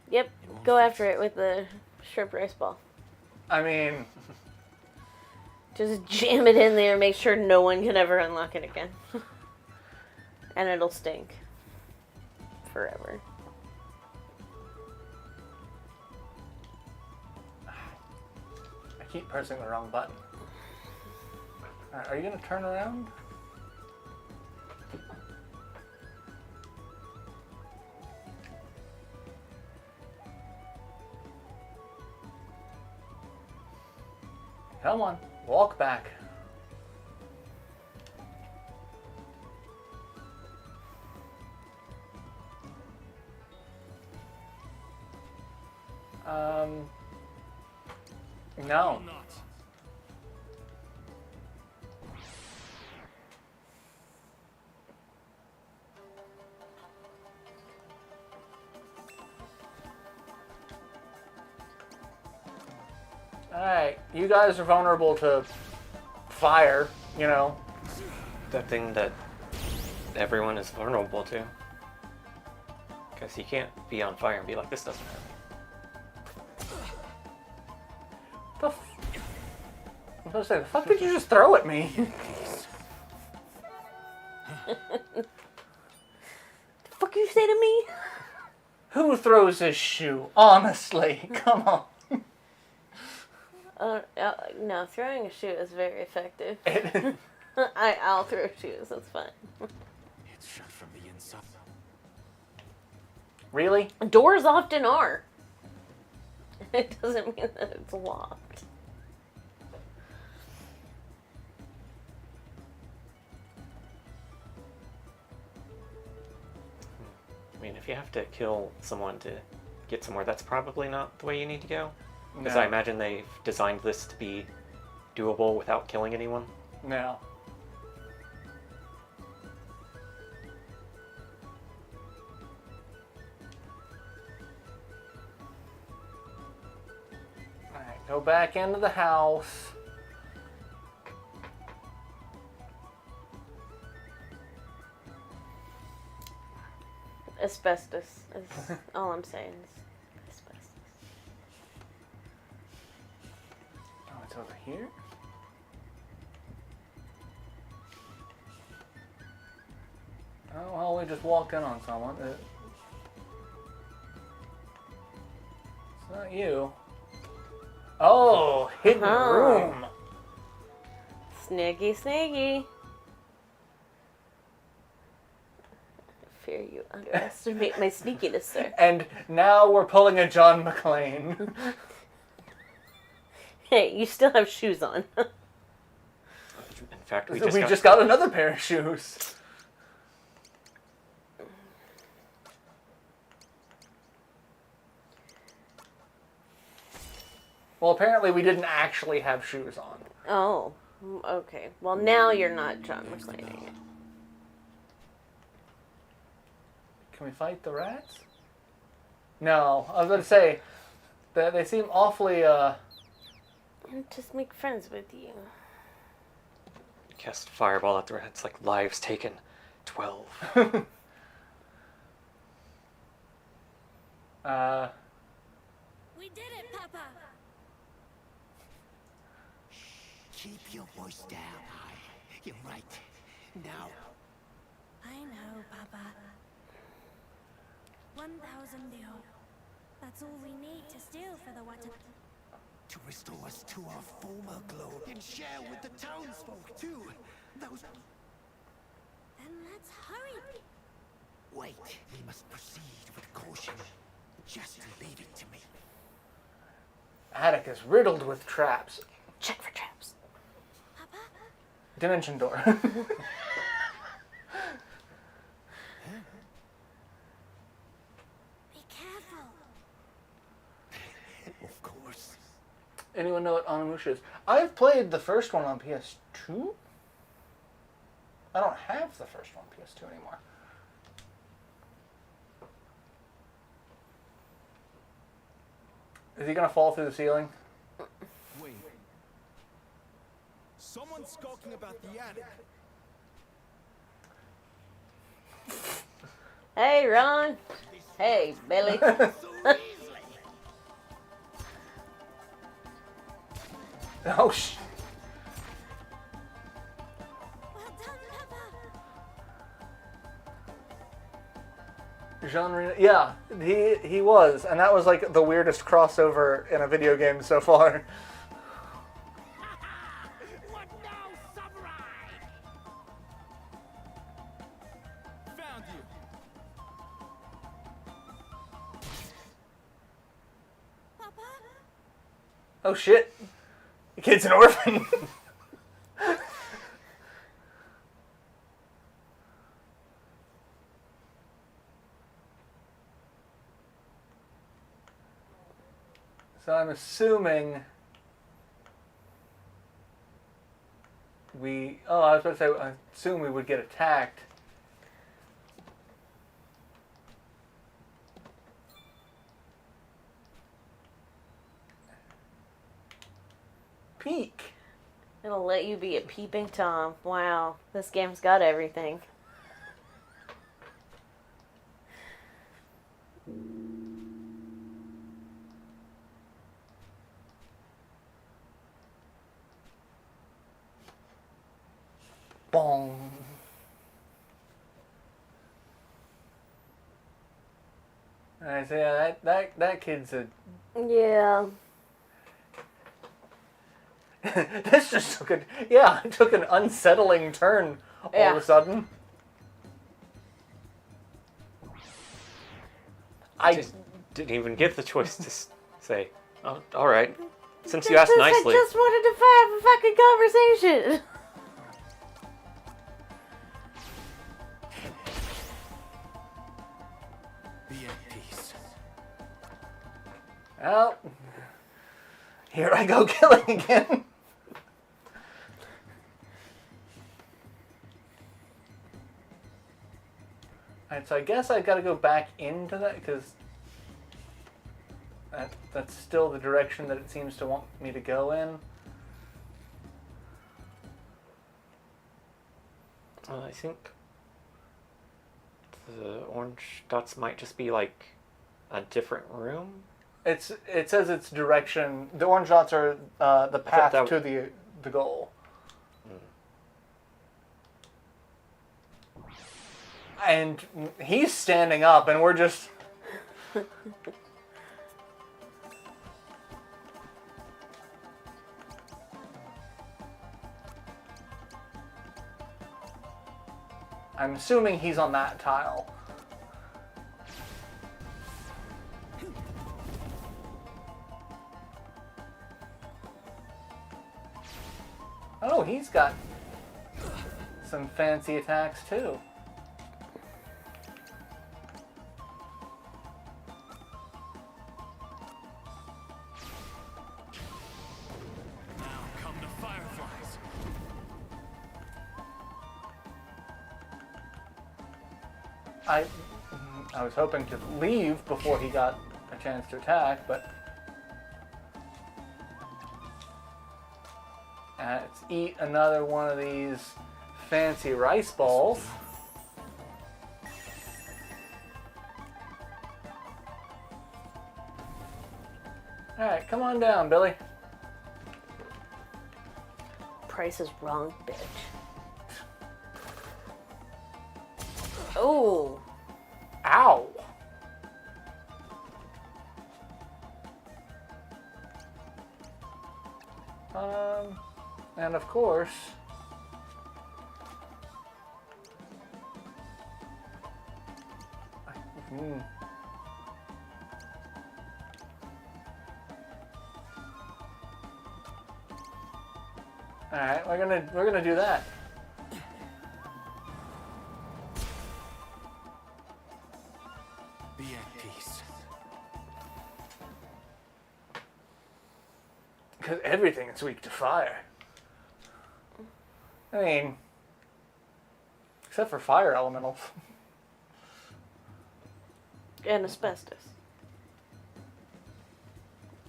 Yep, go after it with the shrimp rice ball. I mean... Just jam it in there, make sure no one can ever unlock it again. And it'll stink. Forever. I keep pressing the wrong button. Alright, are you going to turn around? Come on, walk back. No. Alright, you guys are vulnerable to fire, you know. The thing that everyone is vulnerable to. Because you can't be on fire and be like, this doesn't hurt me. I was gonna say, the fuck did you just throw at me? The fuck you say to me? Who throws his shoe? Honestly, come on. No, throwing a shoe is very effective. I'll throw shoes, that's fine. It's shut from the inside. Really? Doors often are. It doesn't mean that it's locked. I mean, if you have to kill someone to get somewhere, that's probably not the way you need to go. Because No. I imagine they've designed this to be doable without killing anyone. No. Alright, go back into the house. Asbestos is all I'm saying. Is asbestos. Oh, it's over here? Oh, well, we just walked in on someone. It's not you. Oh, hidden room. Sniggy, sniggy. I fear you underestimate my sneakiness, sir. And now we're pulling a John McClane. Hey, you still have shoes on. In fact, we just got another pair of shoes. Well, apparently we didn't actually have shoes on. Oh, okay. Well, now you're not John McClane. Can we fight the rats? No, I was going to say that they seem awfully. Just make friends with you. Cast fireball at the rats like lives taken. 12. We did it, Papa! Keep your voice down. You're right. Now. I know, Papa. 1,000 leo. That's all we need to steal for the water. To restore us to our former glow and share with the townsfolk too. Those. Then let's hurry. Wait. We must proceed with caution. Just leave it to me. Attic is riddled with traps. Check for traps. Papa? Dimension door. Be careful. Of course. Anyone know what Onimusha is? I've played the first one on PS2. I don't have the first one on PS2 anymore. Is he gonna fall through the ceiling? Wait. Someone's skulking about the attic. Hey, Ron. Hey, Billy. Oh, sh... Well done, Papa. Jean Reno... Yeah, he was. And that was like the weirdest crossover in a video game so far. What now, samurai? Found you. Papa? Oh, shit. The kid's an orphan. So I'm assuming we... Oh, I was about to say, I assume we would get attacked. Peek. It'll let you be a peeping Tom. Wow, this game's got everything. Bong. Alright, so yeah, that kid's a... Yeah. This just took it took an unsettling turn all of a sudden. I didn't even get the choice to say, oh, all right, since you asked nicely. I just wanted to have a fucking conversation. Be at peace. Well, here I go killing again. Alright, so I guess I've got to go back into that, because that's still the direction that it seems to want me to go in. I think The orange dots might just be like a different room. It says it's direction. The orange dots are the path that- to the goal. And he's standing up, and we're just. I'm assuming he's on that tile. Oh, he's got some fancy attacks too. Now come to fireflies. I was hoping to leave before he got a chance to attack, but let's eat another one of these fancy rice balls. Alright, come on down, Billy. Price is wrong, bitch. Oh. Ow! And of course, all right, we're gonna do that. Be at peace. Because everything is weak to fire. I mean, except for fire elementals. And asbestos.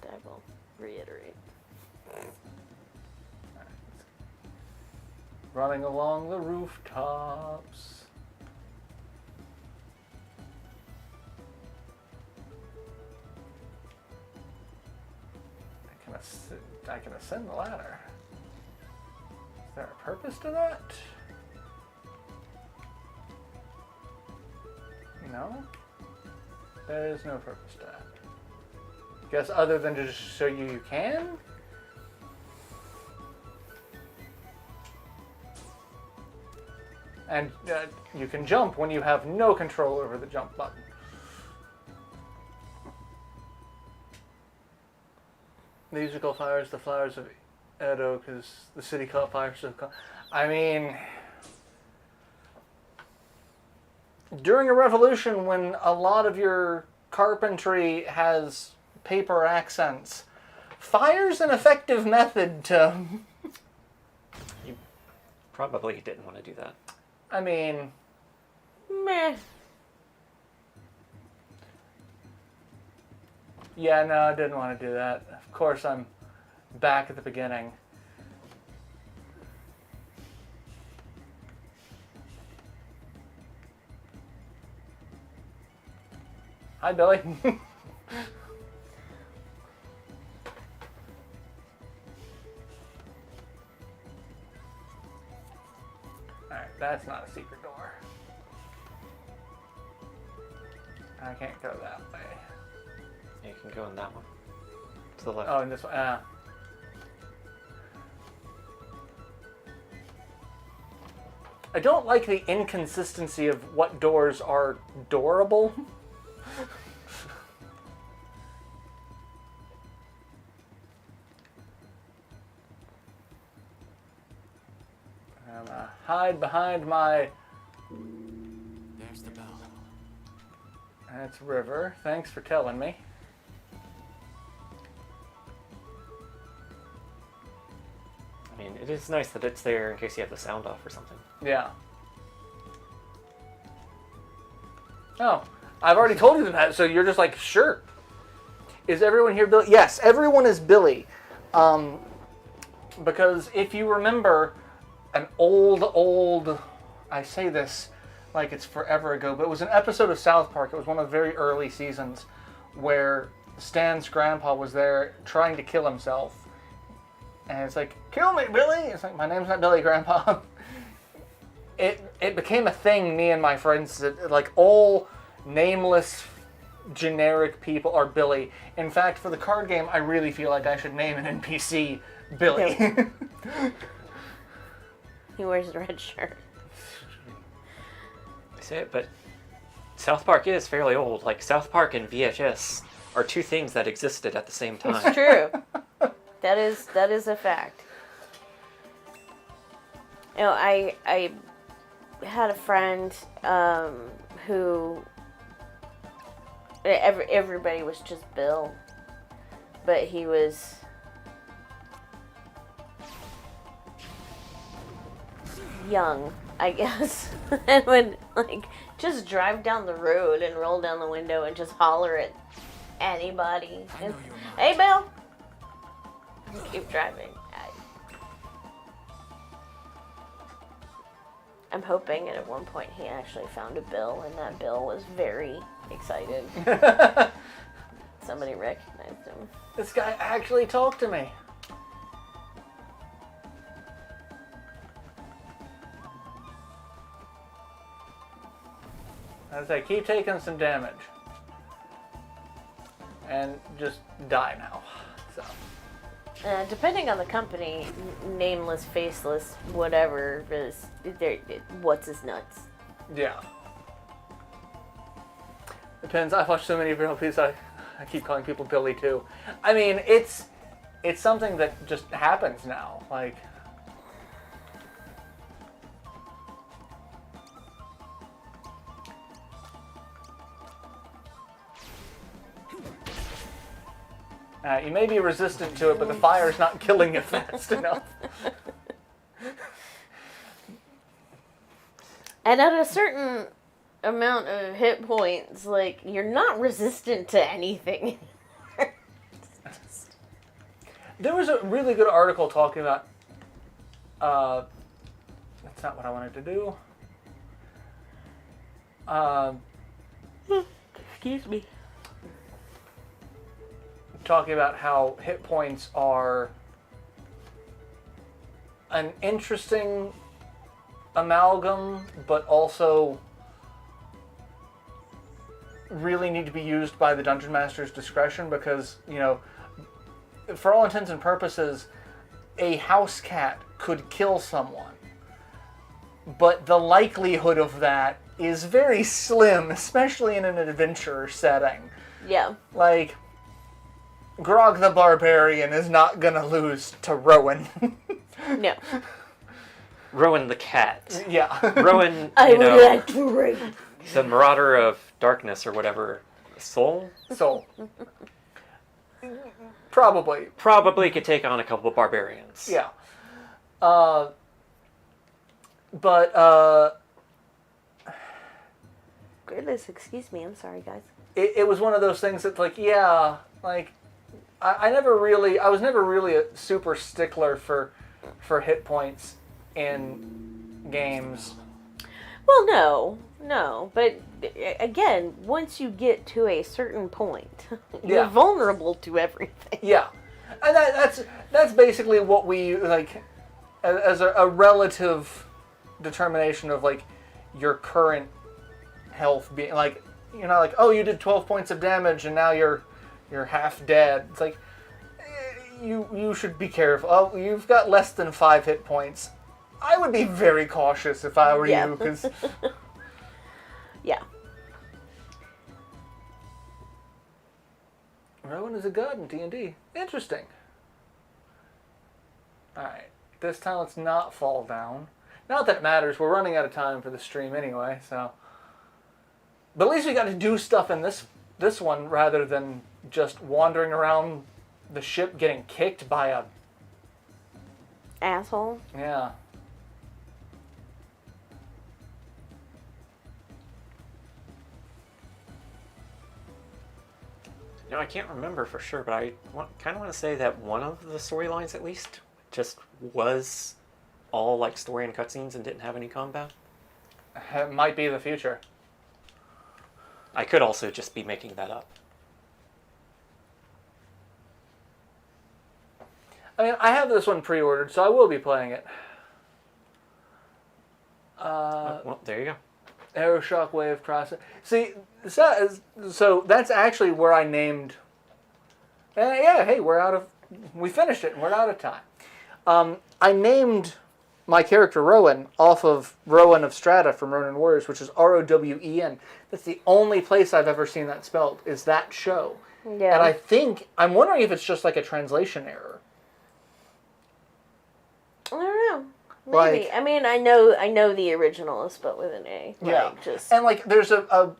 I will reiterate. Running along the rooftops. I can ascend the ladder. Is there a purpose to that? No? There is no purpose to that. Guess other than to just show you can? And you can jump when you have no control over the jump button. These are called fires, the flowers of Edo, because the city caught fire. So I mean, during a revolution when a lot of your carpentry has paper accents, fire's an effective method to... You probably didn't want to do that. I mean... Meh. Yeah, no, I didn't want to do that. Of course, I'm back at the beginning. Hi, Billy. Alright, that's not a secret door. I can't go that way. You can go in that one. To the left. Oh, in this one. I don't like the inconsistency of what doors are doorable. Hide behind my... There's the bell. That's River. Thanks for telling me. I mean, it is nice that it's there in case you have the sound off or something. Yeah. Oh, I've already told you that, so you're just like, sure. Is everyone here Billy? Yes, everyone is Billy. Because if you remember an old, I say this like it's forever ago, but it was an episode of South Park. It was one of the very early seasons where Stan's grandpa was there trying to kill himself. And it's like, kill me, Billy! It's like, my name's not Billy, Grandpa. It became a thing, me and my friends, that, like, all nameless, generic people are Billy. In fact, for the card game, I really feel like I should name an NPC Billy. Yep. He wears a red shirt. I say it, but South Park is fairly old. Like, South Park and VHS are two things that existed at the same time. It's true. That is a fact. You know, I had a friend who everybody was just Bill, but he was young, I guess, and would like just drive down the road and roll down the window and just holler at anybody. And, hey, Bill. Keep driving. I'm hoping at one point he actually found a bill, and that bill was very excited. Somebody recognized him. This guy actually talked to me. As I keep taking some damage. And just die now. So. Depending on the company, nameless, faceless, whatever, is what's his nuts. Yeah. Depends. I've watched so many real people. I keep calling people Billy too. I mean, it's something that just happens now. Like, you may be resistant to it, but the fire's not killing you fast enough. And at a certain amount of hit points, like, you're not resistant to anything. There was a really good article talking about... that's not what I wanted to do. Excuse me. Talking about how hit points are an interesting amalgam, but also really need to be used by the Dungeon Master's discretion because, you know, for all intents and purposes, a house cat could kill someone. But the likelihood of that is very slim, especially in an adventure setting. Yeah. Like, Grog the Barbarian is not gonna lose to Rowan. No. Rowan the cat. Yeah. Rowan, I you would know, like to raid. the Marauder of Darkness or whatever. Soul? So, probably. Probably could take on a couple of barbarians. Yeah. Goodness, excuse me. I'm sorry, guys. It was one of those things that, like, yeah, like, I was never really a super stickler for hit points in games. Well, no, but again, once you get to a certain point, you're vulnerable to everything. Yeah, and that's basically what we like as a relative determination of like your current health being like, you know, like, oh, you did 12 points of damage and now you're half dead. It's like, you should be careful. Oh, you've got less than 5 hit points. I would be very cautious if I were you, because... Yeah. Rowan is a god in D&D. Interesting. Alright, this time let's not fall down. Not that it matters, we're running out of time for the stream anyway, so... But at least we got to do stuff in this one rather than just wandering around the ship getting kicked by a... Asshole. Yeah. No, I can't remember for sure, but I kind of want to say that one of the storylines, at least, just was all like story and cutscenes and didn't have any combat. It might be the future. I could also just be making that up. I mean, I have this one pre-ordered, so I will be playing it. Well, there you go. Aero Shockwave Process. See, so that's actually where I named... yeah, hey, we finished it, and we're out of time. I named my character Rowan off of Rowan of Strata from Ronin Warriors, which is Rowen. That's the only place I've ever seen that spelled, is that show. Yeah. And I'm wondering if it's just like a translation error. I don't know. Maybe. Like, I mean, I know the original is spelled with an A. Yeah. Like, just... And like there's a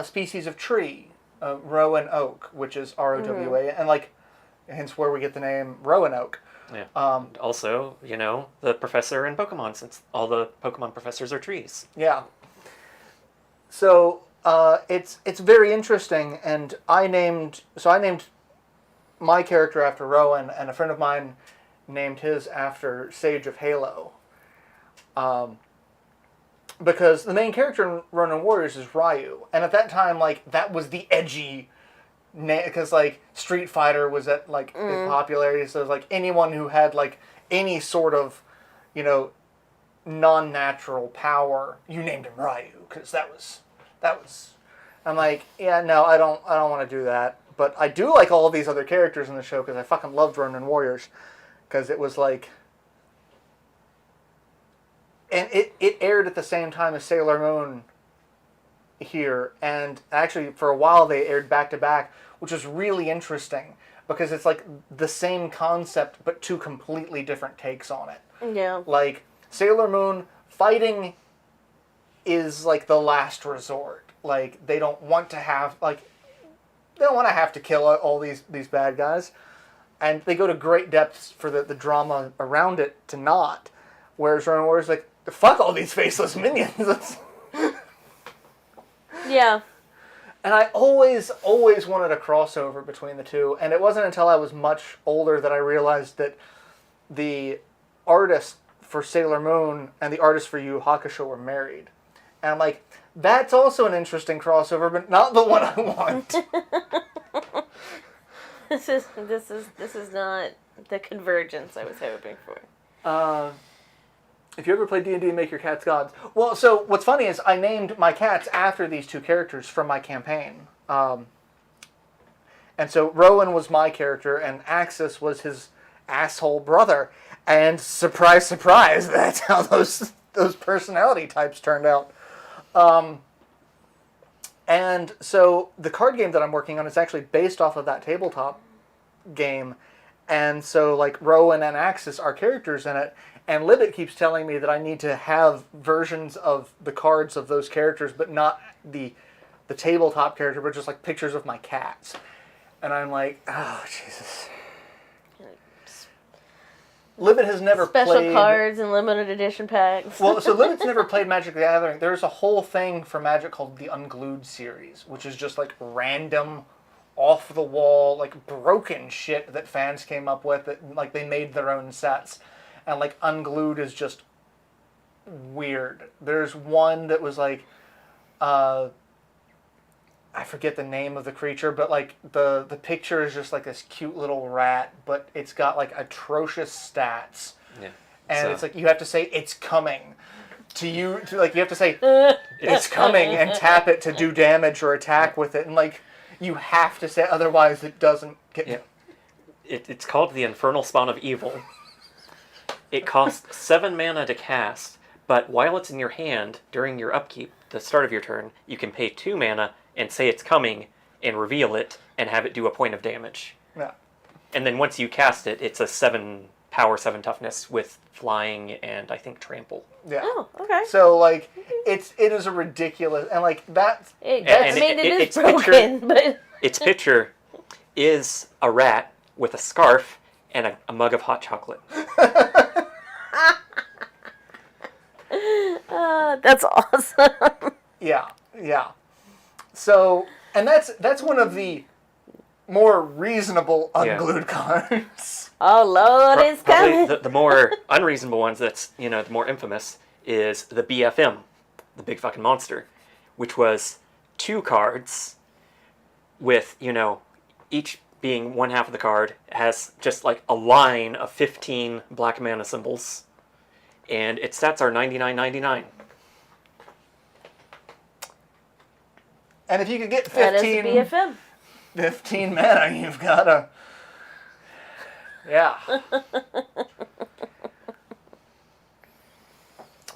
species of tree, Rowan oak, which is Rowa, and like hence where we get the name Roanoke. Yeah. Also, the professor in Pokemon, since all the Pokemon professors are trees. Yeah. So it's very interesting, and I named my character after Rowan, and a friend of mine named his after Sage of Halo. Because the main character in Ronin Warriors is Ryu, and at that time, like, that was the edgy because like Street Fighter was at like in popularity, so it was like anyone who had like any sort of non-natural power, you named him Ryu, because that was I'm like, yeah, no, I don't want to do that, but I do like all of these other characters in the show because I fucking loved Ronin Warriors, because it was like, and it aired at the same time as Sailor Moon here, and actually for a while they aired back to back, which was really interesting because it's like the same concept but two completely different takes on it. Yeah. Like Sailor Moon, fighting is like the last resort. Like they don't want to have to kill all these bad guys, and they go to great depths for the drama around it to not. Whereas Ronin Warriors like, fuck all these faceless minions. Yeah. And I always wanted a crossover between the two, and it wasn't until I was much older that I realized that the artist for Sailor Moon and the artist for Yu Yu Hakusho were married. And I'm like, that's also an interesting crossover, but not the one I want. This is not the convergence I was hoping for. If you ever play D&D, make your cats gods. Well, so what's funny is I named my cats after these two characters from my campaign. And so Rowan was my character, and Axis was his asshole brother. And surprise, surprise, that's how those personality types turned out. And so the card game that I'm working on is actually based off of that tabletop game. And so like Rowan and Axis are characters in it. And Libet keeps telling me that I need to have versions of the cards of those characters, but not the tabletop character, but just like pictures of my cats. And I'm like, oh, Jesus. Libet has never played... Special cards and limited edition packs. Well, so Libet's never played Magic the Gathering. There's a whole thing for Magic called the Unglued series, which is just like random, off-the-wall, like broken shit that fans came up with, that like they made their own sets. And like Unglued is just weird. There's one that was like, I forget the name of the creature, but like the picture is just like this cute little rat, but it's got like atrocious stats. Yeah. And it's like you have to say it's coming you have to say it's coming and tap it to do damage or attack with it, and like you have to say, otherwise it doesn't get. Yeah. It's called the Infernal Spawn of Evil. It costs 7 mana to cast, but while it's in your hand, during your upkeep, the start of your turn, you can pay 2 mana and say it's coming and reveal it and have it do a point of damage. Yeah. And then once you cast it, it's a 7 power, 7 toughness with flying and I think trample. Yeah. Oh, okay. So like it is a ridiculous, and like that's It is broken, but its picture is a rat with a scarf and a mug of hot chocolate. That's awesome. Yeah. So, and that's one of the more reasonable unglued cards. Oh Lord, it's Probably coming. the more unreasonable ones, that's the more infamous, is the BFM. the big fucking monster, which was 2 cards with, each being one half of the card, has just like a line of 15 black mana symbols. And its stats are 99.99. And if you could get That is 15, a BFM. 15 mana, you've got a... Yeah.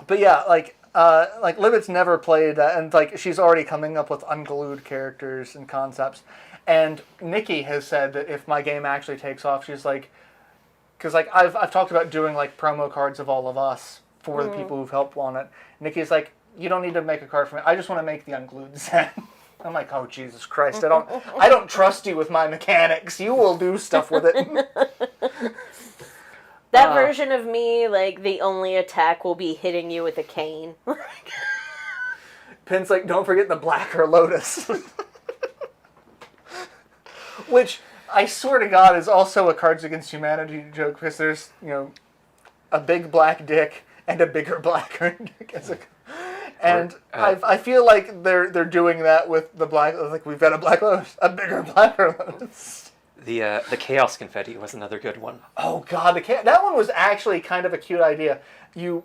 But yeah, like Libet's never played that, and like she's already coming up with unglued characters and concepts. And Nikki has said that if my game actually takes off, she's like, because like I've talked about doing like promo cards of all of us for the people who've helped on it. Nikki's like, you don't need to make a card for me. I just want to make the unglued set. I'm like, oh Jesus Christ! I don't trust you with my mechanics. You will do stuff with it. That version of me, like, the only attack will be hitting you with a cane. Pin's like, don't forget the Blacker Lotus. Which, I swear to God, is also a Cards Against Humanity joke, because there's, a big black dick and a bigger blacker dick. And I feel like they're doing that with the black, like, we've got a Black Lotus, a bigger Blacker Lotus. The Chaos Confetti was another good one. Oh God, that one was actually kind of a cute idea. You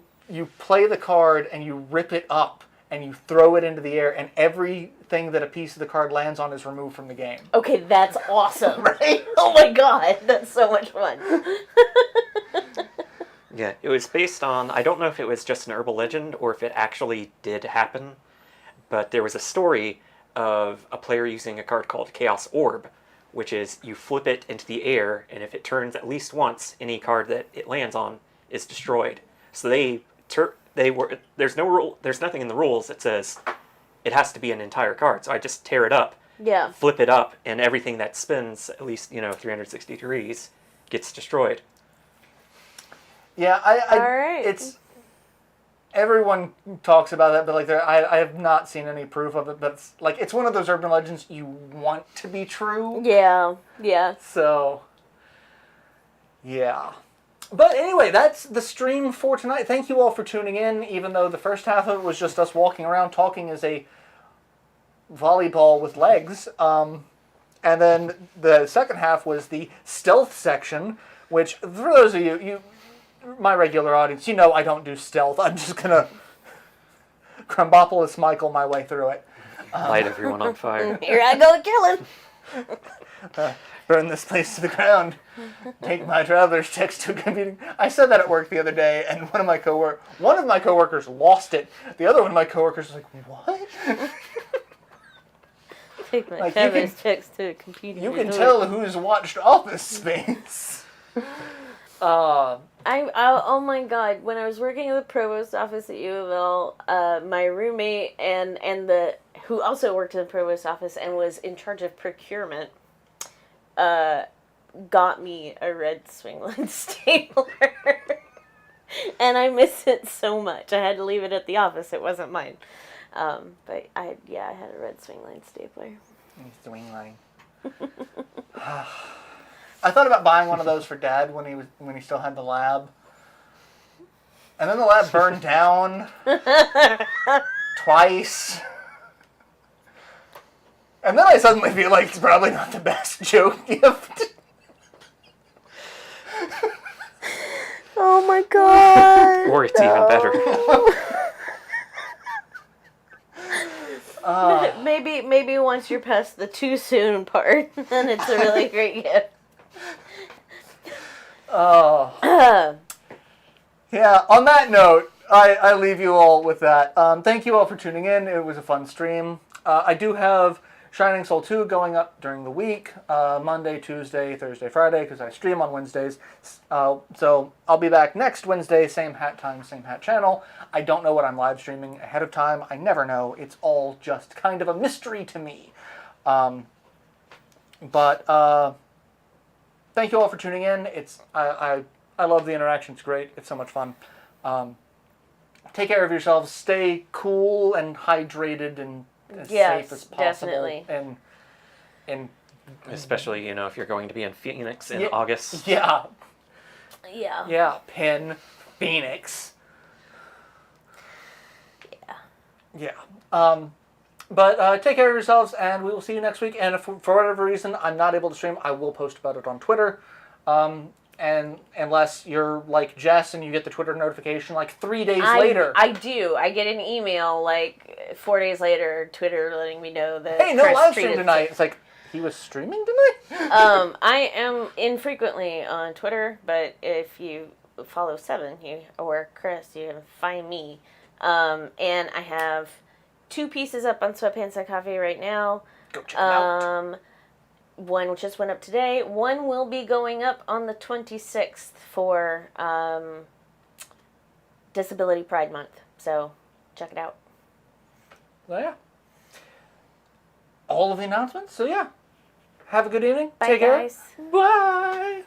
play the card and you rip it up and you throw it into the air, and everything that a piece of the card lands on is removed from the game. Okay, that's awesome. Right? Oh my God, that's so much fun. Yeah, it was based on, I don't know if it was just an urban legend or if it actually did happen, but there was a story of a player using a card called Chaos Orb, which is you flip it into the air, and if it turns at least once, any card that it lands on is destroyed. So there's no rule, there's nothing in the rules that says it has to be an entire card. So I just tear it up, flip it up, and everything that spins at least 360 degrees gets destroyed. Yeah, All right. It's everyone talks about that, but like I have not seen any proof of it. But it's one of those urban legends you want to be true. Yeah. So, yeah. But anyway, that's the stream for tonight. Thank you all for tuning in, even though the first half of it was just us walking around talking as a volleyball with legs. And then the second half was the stealth section, which, for those of you my regular audience, I don't do stealth. I'm just going to Crumbopolis Michael my way through it. Light everyone on fire. Here I go killing. Burn this place to the ground. Take my traveler's text to a computer. I said that at work the other day, and one of my coworkers lost it. The other one of my coworkers was like, what? Take my traveler's text to a computer. You can tell who's watched Office Space. Oh my God! When I was working at the provost office at U of L, my roommate who also worked in the provost office and was in charge of procurement, got me a red swingline stapler, and I miss it so much. I had to leave it at the office; it wasn't mine. But I had a red swingline stapler. Swingline. I thought about buying one of those for Dad when he still had the lab. And then the lab burned down twice. And then I suddenly feel like it's probably not the best joke gift. Oh my God. Or it's even better. Maybe once you're past the too soon part, then it's a really great gift. Oh. Yeah, on that note, I leave you all with that. Thank you all for tuning in. It was a fun stream. I do have Shining Soul 2 going up during the week, Monday, Tuesday, Thursday, Friday, because I stream on Wednesdays. So I'll be back next Wednesday, same hat time, same hat channel. I don't know what I'm live streaming ahead of time. I never know. It's all just kind of a mystery to me. But thank you all for tuning in. I love the interaction. It's great. It's so much fun. Take care of yourselves. Stay cool and hydrated and as safe as possible. Definitely. And especially, if you're going to be in Phoenix in August. Yeah. Yeah. Yeah, Phoenix. Yeah. Yeah. But take care of yourselves, and we will see you next week. And if for whatever reason I'm not able to stream, I will post about it on Twitter. And unless you're like Jess and you get the Twitter notification like 3 days later. I do. I get an email like 4 days later, Twitter letting me know that. Hey, no live stream tonight. It's like, he was streaming tonight? I am infrequently on Twitter, but if you follow Seven or Chris, you can find me. And I have 2 pieces up on Sweatpants and Coffee right now. Go check them out. One just went up today. One will be going up on the 26th for Disability Pride Month. So check it out. So yeah. All of the announcements. So yeah. Have a good evening. Bye, Take care. guys. Bye.